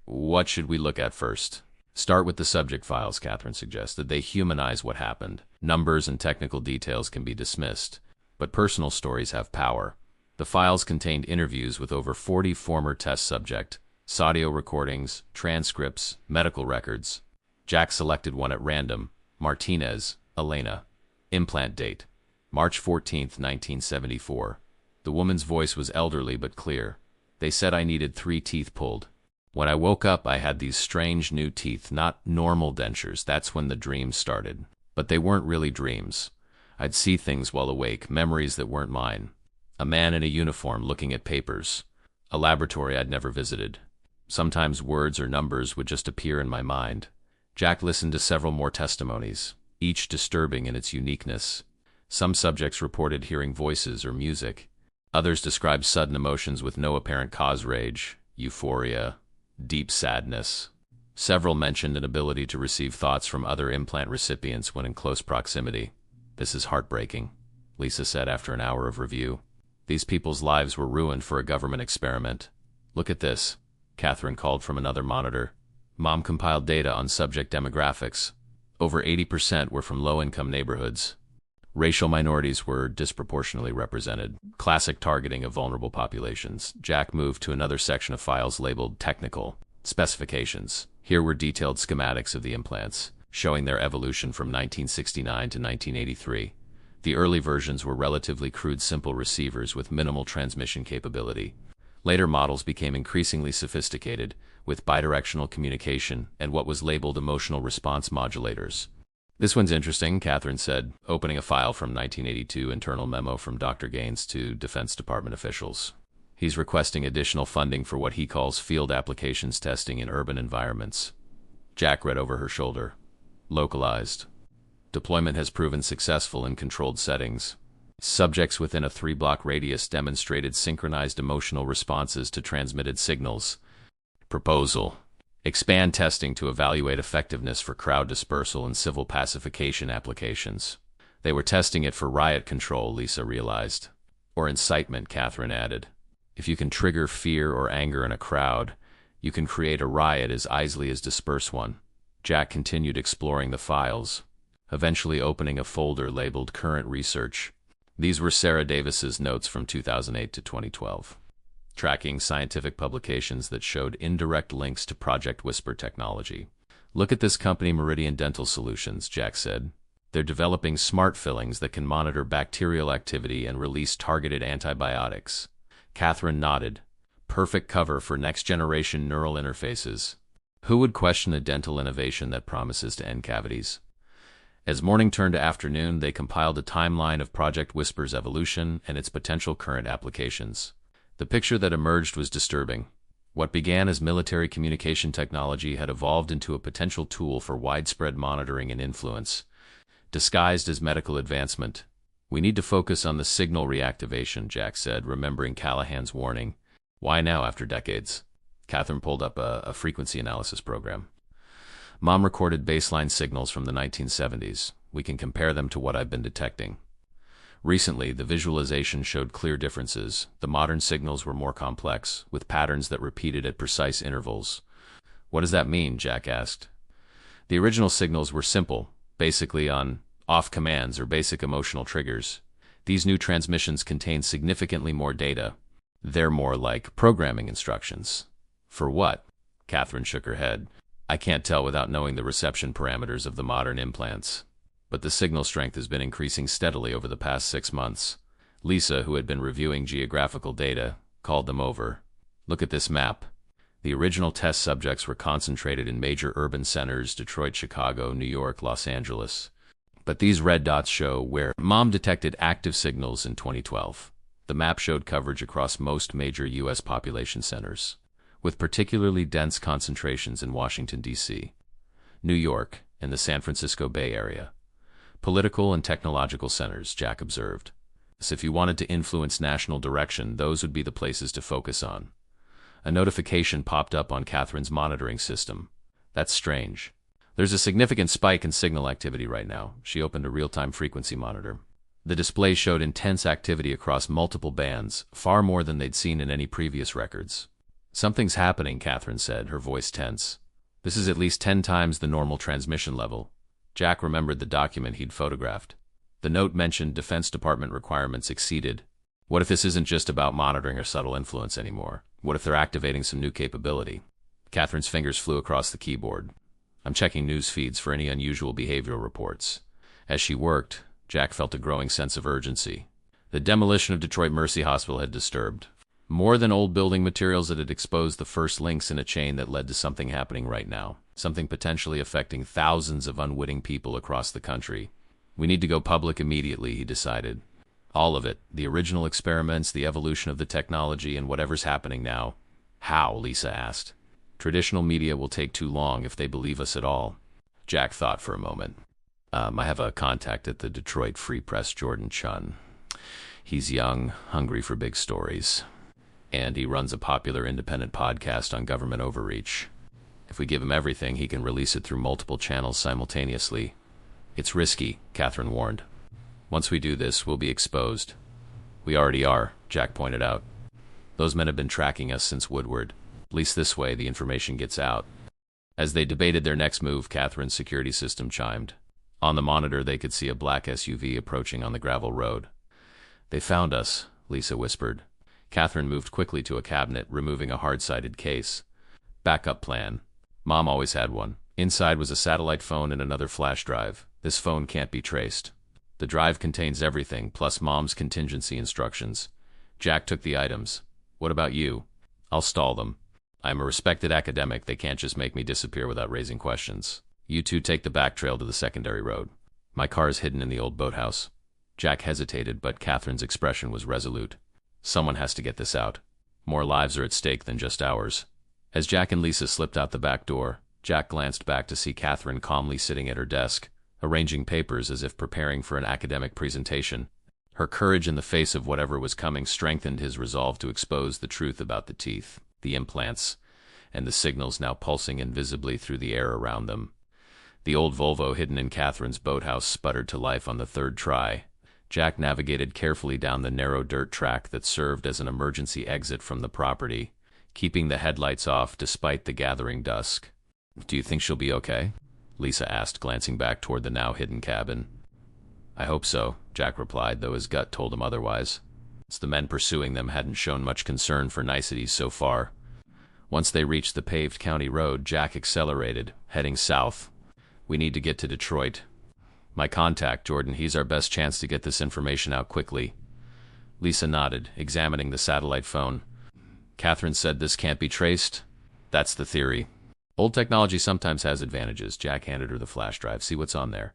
What should we look at first? Start with the subject files, Catherine suggested. They humanize what happened. Numbers and technical details can be dismissed, but personal stories have power. The files contained interviews with over 40 former test subjects, audio recordings, transcripts, medical records. Jack selected one at random. Martinez, Elena. Implant date: March 14, 1974. The woman's voice was elderly but clear. They said I needed 3 teeth pulled. When I woke up, I had these strange new teeth, not normal dentures. That's when the dreams started. But they weren't really dreams. I'd see things while awake, memories that weren't mine. A man in a uniform looking at papers. A laboratory I'd never visited. Sometimes words or numbers would just appear in my mind. Jack listened to several more testimonies, each disturbing in its uniqueness. Some subjects reported hearing voices or music. Others described sudden emotions with no apparent cause: rage, euphoria, deep sadness. Several mentioned an ability to receive thoughts from other implant recipients when in close proximity. This is heartbreaking, Lisa said after an hour of review. These people's lives were ruined for a government experiment. Look at this, Catherine called from another monitor. Mom compiled data on subject demographics. Over 80% were from low-income neighborhoods. Racial minorities were disproportionately represented. Classic targeting of vulnerable populations. Jack moved to another section of files labeled Technical Specifications. Here were detailed schematics of the implants, showing their evolution from 1969 to 1983. The early versions were relatively crude, simple receivers with minimal transmission capability. Later models became increasingly sophisticated, with bidirectional communication and what was labeled emotional response modulators. This one's interesting, Catherine said, opening a file from 1982 internal memo from Dr. Gaines to Defense Department officials. He's requesting additional funding for what he calls field applications testing in urban environments. Jack read over her shoulder. Localized. Deployment has proven successful in controlled settings. Subjects within a 3-block radius demonstrated synchronized emotional responses to transmitted signals. Proposal: expand testing to evaluate effectiveness for crowd dispersal and civil pacification applications. They were testing it for riot control, Lisa realized. Or incitement, Catherine added. If you can trigger fear or anger in a crowd, you can create a riot as easily as disperse one. Jack continued exploring the files, eventually opening a folder labeled Current Research. These were Sarah Davis's notes from 2008 to 2012, tracking scientific publications that showed indirect links to Project Whisper technology. Look at this company, Meridian Dental Solutions, Jack said. They're developing smart fillings that can monitor bacterial activity and release targeted antibiotics. Catherine nodded. Perfect cover for next-generation neural interfaces. Who would question a dental innovation that promises to end cavities? As morning turned to afternoon, they compiled a timeline of Project Whisper's evolution and its potential current applications. The picture that emerged was disturbing. What began as military communication technology had evolved into a potential tool for widespread monitoring and influence, disguised as medical advancement. We need to focus on the signal reactivation, Jack said, remembering Callahan's warning. Why now after decades? Catherine pulled up a frequency analysis program. Mom recorded baseline signals from the 1970s. We can compare them to what I've been detecting. Recently, the visualization showed clear differences. The modern signals were more complex, with patterns that repeated at precise intervals. What does that mean? Jack asked. The original signals were simple, basically on off commands or basic emotional triggers. These new transmissions contain significantly more data. They're more like programming instructions. For what? Catherine shook her head. I can't tell without knowing the reception parameters of the modern implants. But the signal strength has been increasing steadily over the past 6 months. Lisa, who had been reviewing geographical data, called them over. Look at this map. The original test subjects were concentrated in major urban centers: Detroit, Chicago, New York, Los Angeles. But these red dots show where Mom detected active signals in 2012. The map showed coverage across most major U.S. population centers, with particularly dense concentrations in Washington, D.C., New York, and the San Francisco Bay Area. Political and technological centers, Jack observed. So if you wanted to influence national direction, those would be the places to focus on. A notification popped up on Catherine's monitoring system. That's strange. There's a significant spike in signal activity right now. She opened a real-time frequency monitor. The display showed intense activity across multiple bands, far more than they'd seen in any previous records. Something's happening, Catherine said, her voice tense. This is at least 10 times the normal transmission level. Jack remembered the document he'd photographed. The note mentioned Defense Department requirements exceeded. What if this isn't just about monitoring or subtle influence anymore? What if they're activating some new capability? Catherine's fingers flew across the keyboard. I'm checking news feeds for any unusual behavioral reports. As she worked, Jack felt a growing sense of urgency. The demolition of Detroit Mercy Hospital had disturbed. More than old building materials, that had exposed the first links in a chain that led to something happening right now. Something potentially affecting thousands of unwitting people across the country. We need to go public immediately, he decided. All of it. The original experiments, the evolution of the technology, and whatever's happening now. How? Lisa asked. Traditional media will take too long if they believe us at all. Jack thought for a moment. I have a contact at the Detroit Free Press, Jordan Chun. He's young, hungry for big stories. And he runs a popular independent podcast on government overreach. If we give him everything, he can release it through multiple channels simultaneously. It's risky, Catherine warned. Once we do this, we'll be exposed. We already are, Jack pointed out. Those men have been tracking us since Woodward. At least this way, the information gets out. As they debated their next move, Catherine's security system chimed. On the monitor, they could see a black SUV approaching on the gravel road. They found us, Lisa whispered. Catherine moved quickly to a cabinet, removing a hard-sided case. Backup plan. Mom always had one. Inside was a satellite phone and another flash drive. This phone can't be traced. The drive contains everything, plus Mom's contingency instructions. Jack took the items. What about you? I'll stall them. I'm a respected academic. They can't just make me disappear without raising questions. You two take the back trail to the secondary road. My car is hidden in the old boathouse. Jack hesitated, but Catherine's expression was resolute. Someone has to get this out. More lives are at stake than just ours. As Jack and Lisa slipped out the back door, Jack glanced back to see Catherine calmly sitting at her desk, arranging papers as if preparing for an academic presentation. Her courage in the face of whatever was coming strengthened his resolve to expose the truth about the teeth, the implants, and the signals now pulsing invisibly through the air around them. The old Volvo hidden in Catherine's boathouse sputtered to life on the third try. Jack navigated carefully down the narrow dirt track that served as an emergency exit from the property, keeping the headlights off despite the gathering dusk. "Do you think she'll be okay?" Lisa asked, glancing back toward the now-hidden cabin. "I hope so," Jack replied, though his gut told him otherwise. The men pursuing them hadn't shown much concern for niceties so far. Once they reached the paved county road, Jack accelerated, heading south. "We need to get to Detroit. My contact, Jordan, he's our best chance to get this information out quickly." Lisa nodded, examining the satellite phone. "Catherine said this can't be traced?" "That's the theory. Old technology sometimes has advantages." Jack handed her the flash drive. "See what's on there.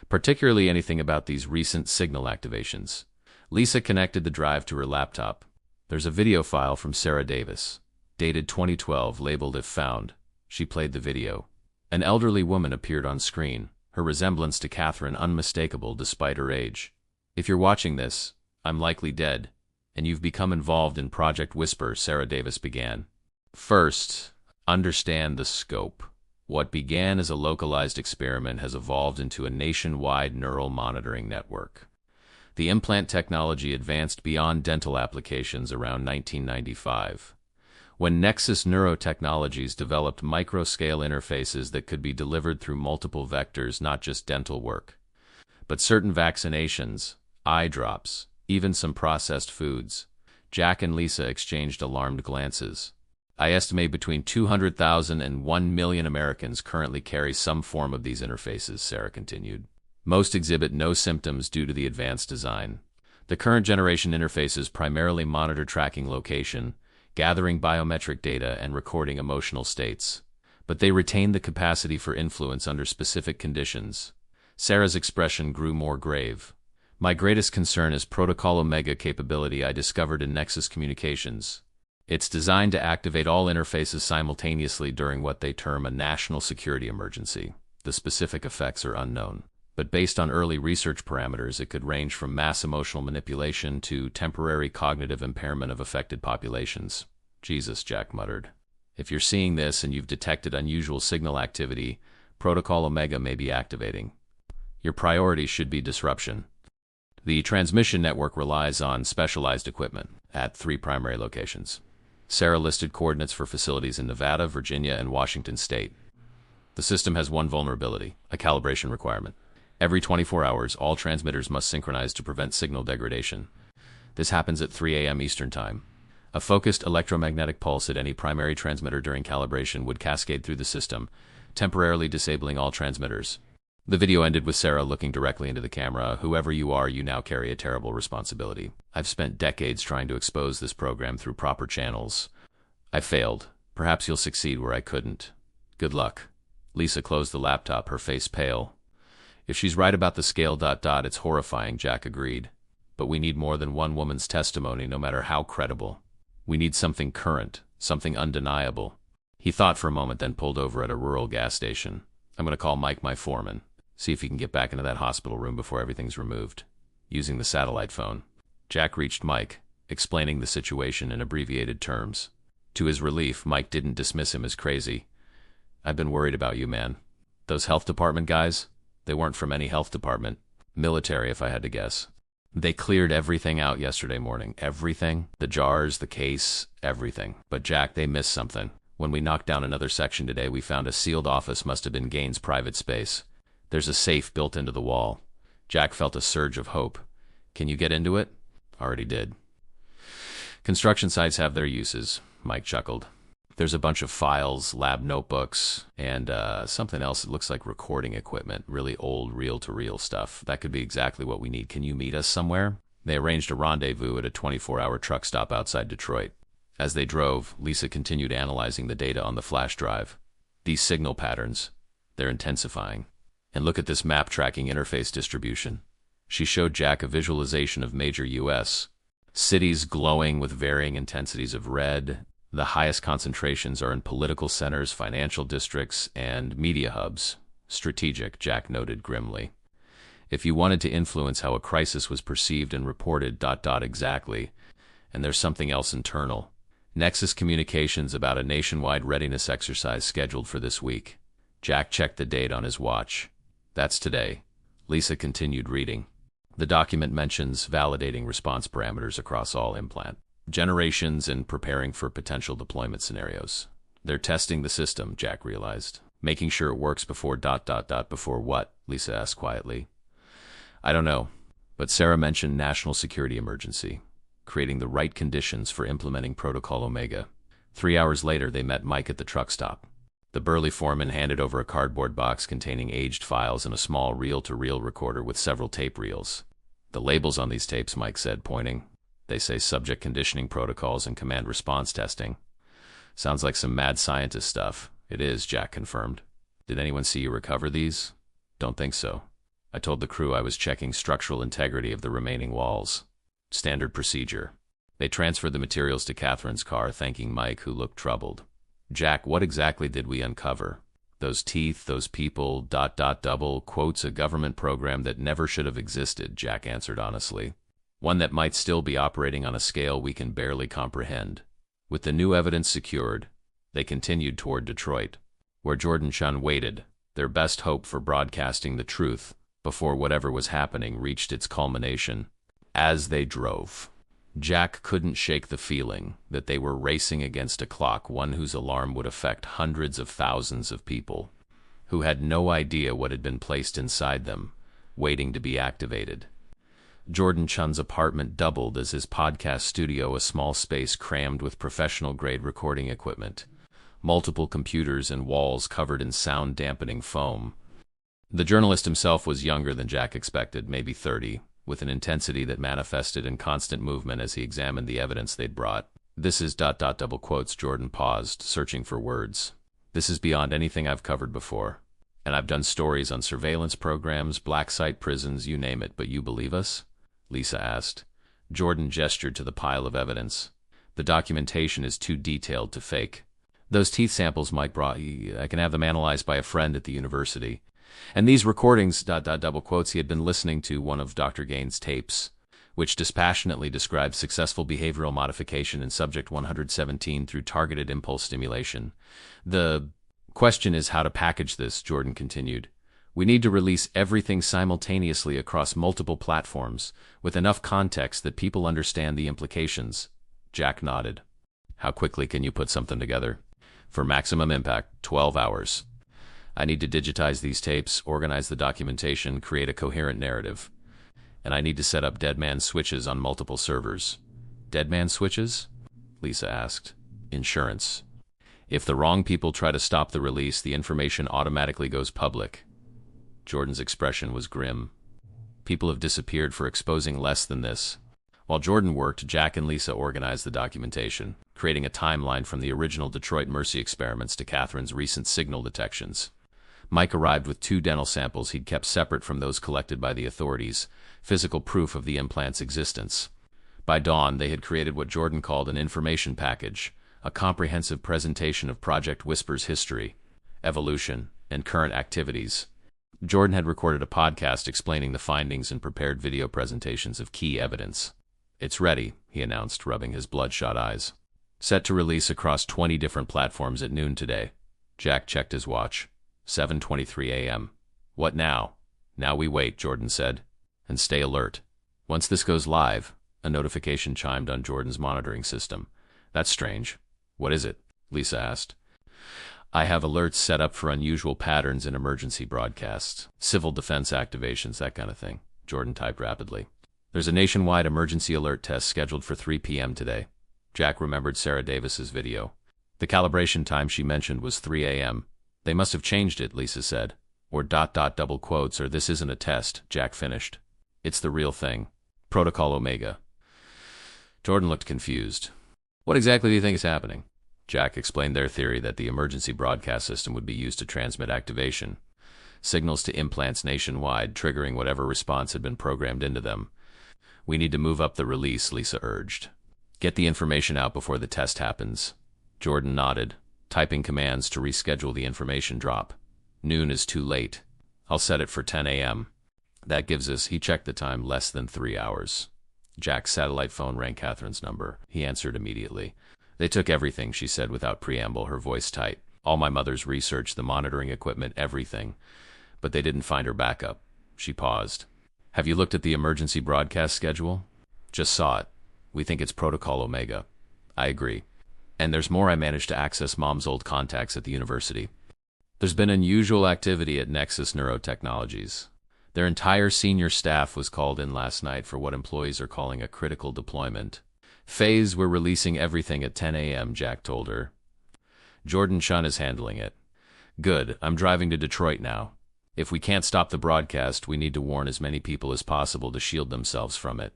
Particularly anything about these recent signal activations." Lisa connected the drive to her laptop. "There's a video file from Sarah Davis, dated 2012, labeled If Found." She played the video. An elderly woman appeared on screen, her resemblance to Catherine unmistakable despite her age. "If you're watching this, I'm likely dead, and you've become involved in Project Whisper," Sarah Davis began. "First, understand the scope. What began as a localized experiment has evolved into a nationwide neural monitoring network. The implant technology advanced beyond dental applications around 1995, when Nexus Neurotechnologies developed micro-scale interfaces that could be delivered through multiple vectors, not just dental work, but certain vaccinations, eye drops, even some processed foods." Jack and Lisa exchanged alarmed glances. "I estimate between 200,000 and 1 million Americans currently carry some form of these interfaces," Sarah continued. "Most exhibit no symptoms due to the advanced design. The current generation interfaces primarily monitor tracking location, gathering biometric data, and recording emotional states. But they retain the capacity for influence under specific conditions." Sarah's expression grew more grave. "My greatest concern is Protocol Omega capability I discovered in Nexus Communications. It's designed to activate all interfaces simultaneously during what they term a national security emergency. The specific effects are unknown, but based on early research parameters, it could range from mass emotional manipulation to temporary cognitive impairment of affected populations." "Jesus," Jack muttered. "If you're seeing this and you've detected unusual signal activity, Protocol Omega may be activating. Your priority should be disruption. The transmission network relies on specialized equipment at 3 primary locations." Sarah listed coordinates for facilities in Nevada, Virginia, and Washington state. "The system has one vulnerability, a calibration requirement. Every 24 hours, all transmitters must synchronize to prevent signal degradation. This happens at 3 a.m. Eastern Time. A focused electromagnetic pulse at any primary transmitter during calibration would cascade through the system, temporarily disabling all transmitters." The video ended with Sarah looking directly into the camera. "Whoever you are, you now carry a terrible responsibility. I've spent decades trying to expose this program through proper channels. I failed. Perhaps you'll succeed where I couldn't. Good luck." Lisa closed the laptop, her face pale. "If she's right about the scale ... it's horrifying," Jack agreed. "But we need more than one woman's testimony, no matter how credible. We need something current, something undeniable." He thought for a moment, then pulled over at a rural gas station. "I'm going to call Mike, my foreman. See if he can get back into that hospital room before everything's removed." Using the satellite phone, Jack reached Mike, explaining the situation in abbreviated terms. To his relief, Mike didn't dismiss him as crazy. "I've been worried about you, man. Those health department guys, they weren't from any health department. Military, if I had to guess. They cleared everything out yesterday morning. Everything. The jars, the case, everything. But Jack, they missed something. When we knocked down another section today, we found a sealed office. Must have been Gaines' private space. There's a safe built into the wall." Jack felt a surge of hope. "Can you get into it?" "Already did." "Construction sites have their uses," Mike chuckled. "There's a bunch of files, lab notebooks, and something else that looks like recording equipment, really old reel-to-reel stuff. That could be exactly what we need. Can you meet us somewhere?" They arranged a rendezvous at a 24-hour truck stop outside Detroit. As they drove, Lisa continued analyzing the data on the flash drive. "These signal patterns, they're intensifying. And look at this map tracking interface distribution." She showed Jack a visualization of major U.S. cities glowing with varying intensities of red. The highest concentrations are in political centers, financial districts, and media hubs. "Strategic," Jack noted grimly. "If you wanted to influence how a crisis was perceived and reported ... exactly. And there's something else internal. Nexus Communications about a nationwide readiness exercise scheduled for this week." Jack checked the date on his watch. "That's today." Lisa continued reading. The document mentions validating response parameters across all implant generations and preparing for potential deployment scenarios. They're testing the system, Jack realized. Making sure it works before ... Before what? Lisa asked quietly. I don't know, but Sarah mentioned national security emergency, creating the right conditions for implementing Protocol Omega. 3 hours later, they met Mike at the truck stop. The burly foreman handed over a cardboard box containing aged files and a small reel-to-reel recorder with several tape reels. The labels on these tapes, Mike said, pointing. They say subject conditioning protocols and command response testing. Sounds like some mad scientist stuff. It is, Jack confirmed. Did anyone see you recover these? Don't think so. I told the crew I was checking structural integrity of the remaining walls. Standard procedure. They transferred the materials to Catherine's car, thanking Mike, who looked troubled. Jack, what exactly did we uncover? Those teeth, those people, ... double quotes, a government program that never should have existed, Jack answered honestly. One that might still be operating on a scale we can barely comprehend. With the new evidence secured, they continued toward Detroit, where Jordan Chun waited, their best hope for broadcasting the truth before whatever was happening reached its culmination. As they drove, Jack couldn't shake the feeling that they were racing against a clock, one whose alarm would affect hundreds of thousands of people, who had no idea what had been placed inside them, waiting to be activated. Jordan Chun's apartment doubled as his podcast studio, a small space crammed with professional-grade recording equipment, multiple computers and walls covered in sound-dampening foam. The journalist himself was younger than Jack expected, maybe 30, with an intensity that manifested in constant movement as he examined the evidence they'd brought. This is ... double quotes, Jordan paused, searching for words. This is beyond anything I've covered before. And I've done stories on surveillance programs, black site prisons, you name it, but you believe us? Lisa asked. Jordan gestured to the pile of evidence. The documentation is too detailed to fake. Those teeth samples Mike brought, I can have them analyzed by a friend at the university. And these recordings, ... double quotes, he had been listening to one of Dr. Gaines' tapes, which dispassionately described successful behavioral modification in subject 117 through targeted impulse stimulation. The question is how to package this, Jordan continued. We need to release everything simultaneously across multiple platforms, with enough context that people understand the implications. Jack nodded. How quickly can you put something together? For maximum impact, 12 hours. I need to digitize these tapes, organize the documentation, create a coherent narrative. And I need to set up dead man switches on multiple servers. Dead man switches? Lisa asked. Insurance. If the wrong people try to stop the release, the information automatically goes public. Jordan's expression was grim. People have disappeared for exposing less than this. While Jordan worked, Jack and Lisa organized the documentation, creating a timeline from the original Detroit Mercy experiments to Catherine's recent signal detections. Mike arrived with 2 dental samples he'd kept separate from those collected by the authorities, physical proof of the implant's existence. By dawn, they had created what Jordan called an information package, a comprehensive presentation of Project Whisper's history, evolution, and current activities. Jordan had recorded a podcast explaining the findings and prepared video presentations of key evidence. It's ready, he announced, rubbing his bloodshot eyes. Set to release across 20 different platforms at noon today. Jack checked his watch. 7:23 a.m. What now? Now we wait, Jordan said. And stay alert. Once this goes live, a notification chimed on Jordan's monitoring system. That's strange. What is it? Lisa asked. I have alerts set up for unusual patterns in emergency broadcasts, civil defense activations, that kind of thing. Jordan typed rapidly. There's a nationwide emergency alert test scheduled for 3 p.m. today. Jack remembered Sarah Davis's video. The calibration time she mentioned was 3 a.m. They must have changed it, Lisa said. Or ... double quotes, or this isn't a test, Jack finished. It's the real thing. Protocol Omega. Jordan looked confused. What exactly do you think is happening? Jack explained their theory that the emergency broadcast system would be used to transmit activation, signals to implants nationwide, triggering whatever response had been programmed into them. We need to move up the release, Lisa urged. Get the information out before the test happens. Jordan nodded, typing commands to reschedule the information drop. Noon is too late. I'll set it for 10 a.m. That gives us, he checked the time, less than 3 hours. Jack's satellite phone rang Catherine's number. He answered immediately. They took everything, she said without preamble, her voice tight. All my mother's research, the monitoring equipment, everything. But they didn't find her backup. She paused. Have you looked at the emergency broadcast schedule? Just saw it. We think it's Protocol Omega. I agree. And there's more. I managed to access Mom's old contacts at the university. There's been unusual activity at Nexus Neurotechnologies. Their entire senior staff was called in last night for what employees are calling a critical deployment phase. We're releasing everything at 10 a.m., Jack told her. Jordan Chun is handling it. Good. I'm driving to Detroit now. If we can't stop the broadcast, we need to warn as many people as possible to shield themselves from it.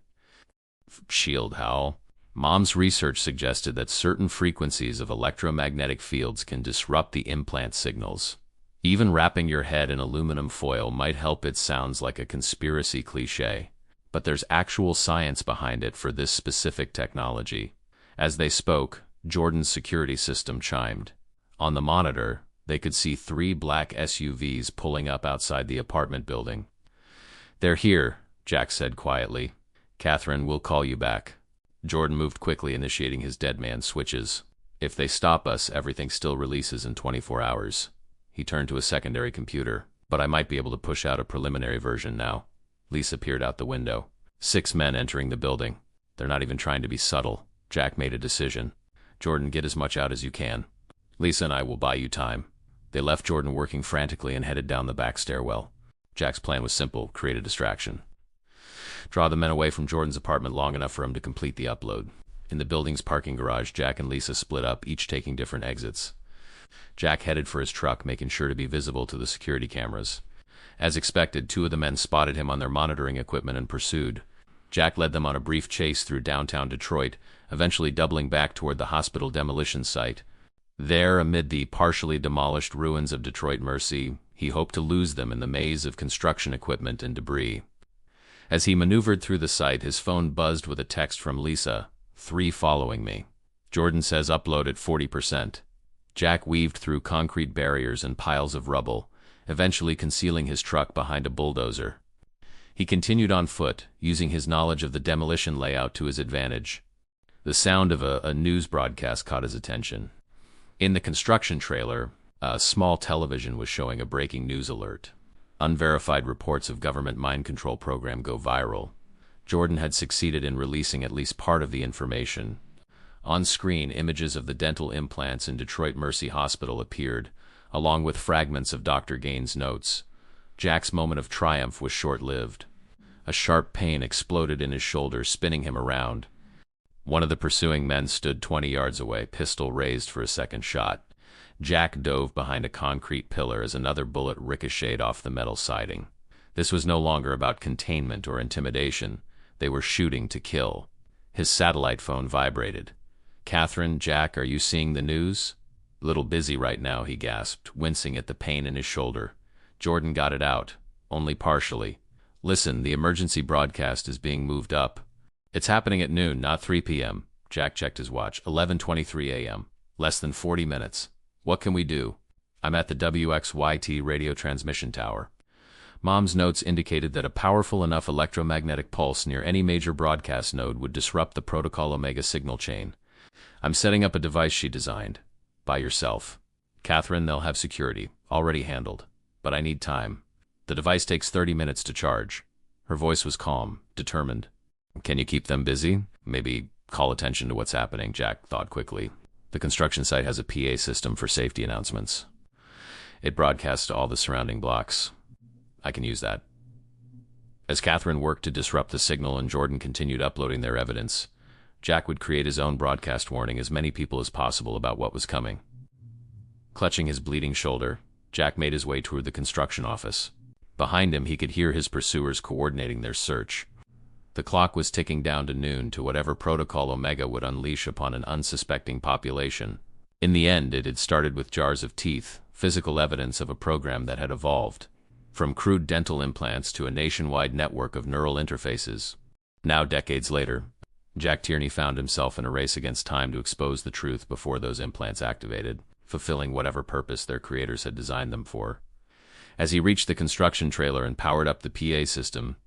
Shield how? Mom's research suggested that certain frequencies of electromagnetic fields can disrupt the implant signals. Even wrapping your head in aluminum foil might help. It sounds like a conspiracy cliché, but there's actual science behind it for this specific technology. As they spoke, Jordan's security system chimed. On the monitor, they could see 3 black SUVs pulling up outside the apartment building. They're here, Jack said quietly. Catherine, we'll call you back. Jordan moved quickly, initiating his dead man switches. If they stop us, everything still releases in 24 hours. He turned to a secondary computer. But I might be able to push out a preliminary version now. Lisa peered out the window. 6 men entering the building. They're not even trying to be subtle. Jack made a decision. Jordan, get as much out as you can. Lisa and I will buy you time. They left Jordan working frantically and headed down the back stairwell. Jack's plan was simple: create a distraction. Draw the men away from Jordan's apartment long enough for him to complete the upload. In the building's parking garage, Jack and Lisa split up, each taking different exits. Jack headed for his truck, making sure to be visible to the security cameras. As expected, 2 of the men spotted him on their monitoring equipment and pursued. Jack led them on a brief chase through downtown Detroit, eventually doubling back toward the hospital demolition site. There, amid the partially demolished ruins of Detroit Mercy, he hoped to lose them in the maze of construction equipment and debris. As he maneuvered through the site, his phone buzzed with a text from Lisa. 3 following me. Jordan says upload at 40%. Jack weaved through concrete barriers and piles of rubble, eventually concealing his truck behind a bulldozer. He continued on foot, using his knowledge of the demolition layout to his advantage. The sound of a news broadcast caught his attention. In the construction trailer, a small television was showing a breaking news alert. Unverified reports of government mind control program go viral. Jordan had succeeded in releasing at least part of the information. On screen, images of the dental implants in Detroit Mercy Hospital appeared, along with fragments of Dr. Gaines' notes. Jack's moment of triumph was short-lived. A sharp pain exploded in his shoulder, spinning him around. One of the pursuing men stood 20 yards away, pistol raised for a second shot. Jack dove behind a concrete pillar as another bullet ricocheted off the metal siding. This was no longer about containment or intimidation. They were shooting to kill. His satellite phone vibrated. Catherine, Jack, are you seeing the news? A little busy right now, he gasped, wincing at the pain in his shoulder. Jordan got it out, only partially. Listen, the emergency broadcast is being moved up. It's happening at noon, not 3 p.m. Jack checked his watch. 11:23 a.m. Less than 40 minutes. What can we do? I'm at the WXYT radio transmission tower. Mom's notes indicated that a powerful enough electromagnetic pulse near any major broadcast node would disrupt the Protocol Omega signal chain. I'm setting up a device she designed. By yourself. Catherine, they'll have security. Already handled. But I need time. The device takes 30 minutes to charge. Her voice was calm, determined. Can you keep them busy? Maybe call attention to what's happening, Jack thought quickly. The construction site has a PA system for safety announcements. It broadcasts to all the surrounding blocks. I can use that. As Catherine worked to disrupt the signal and Jordan continued uploading their evidence, Jack would create his own broadcast warning as many people as possible about what was coming. Clutching his bleeding shoulder, Jack made his way toward the construction office. Behind him, he could hear his pursuers coordinating their search. The clock was ticking down to noon, to whatever Protocol Omega would unleash upon an unsuspecting population. In the end, it had started with jars of teeth, physical evidence of a program that had evolved. From crude dental implants to a nationwide network of neural interfaces. Now, decades later, Jack Tierney found himself in a race against time to expose the truth before those implants activated, fulfilling whatever purpose their creators had designed them for. As he reached the construction trailer and powered up the PA system,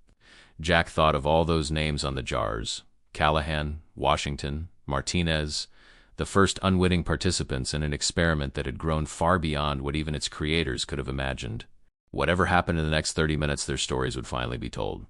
Jack thought of all those names on the jars: Callahan, Washington, Martinez, the first unwitting participants in an experiment that had grown far beyond what even its creators could have imagined. Whatever happened in the next 30 minutes, their stories would finally be told.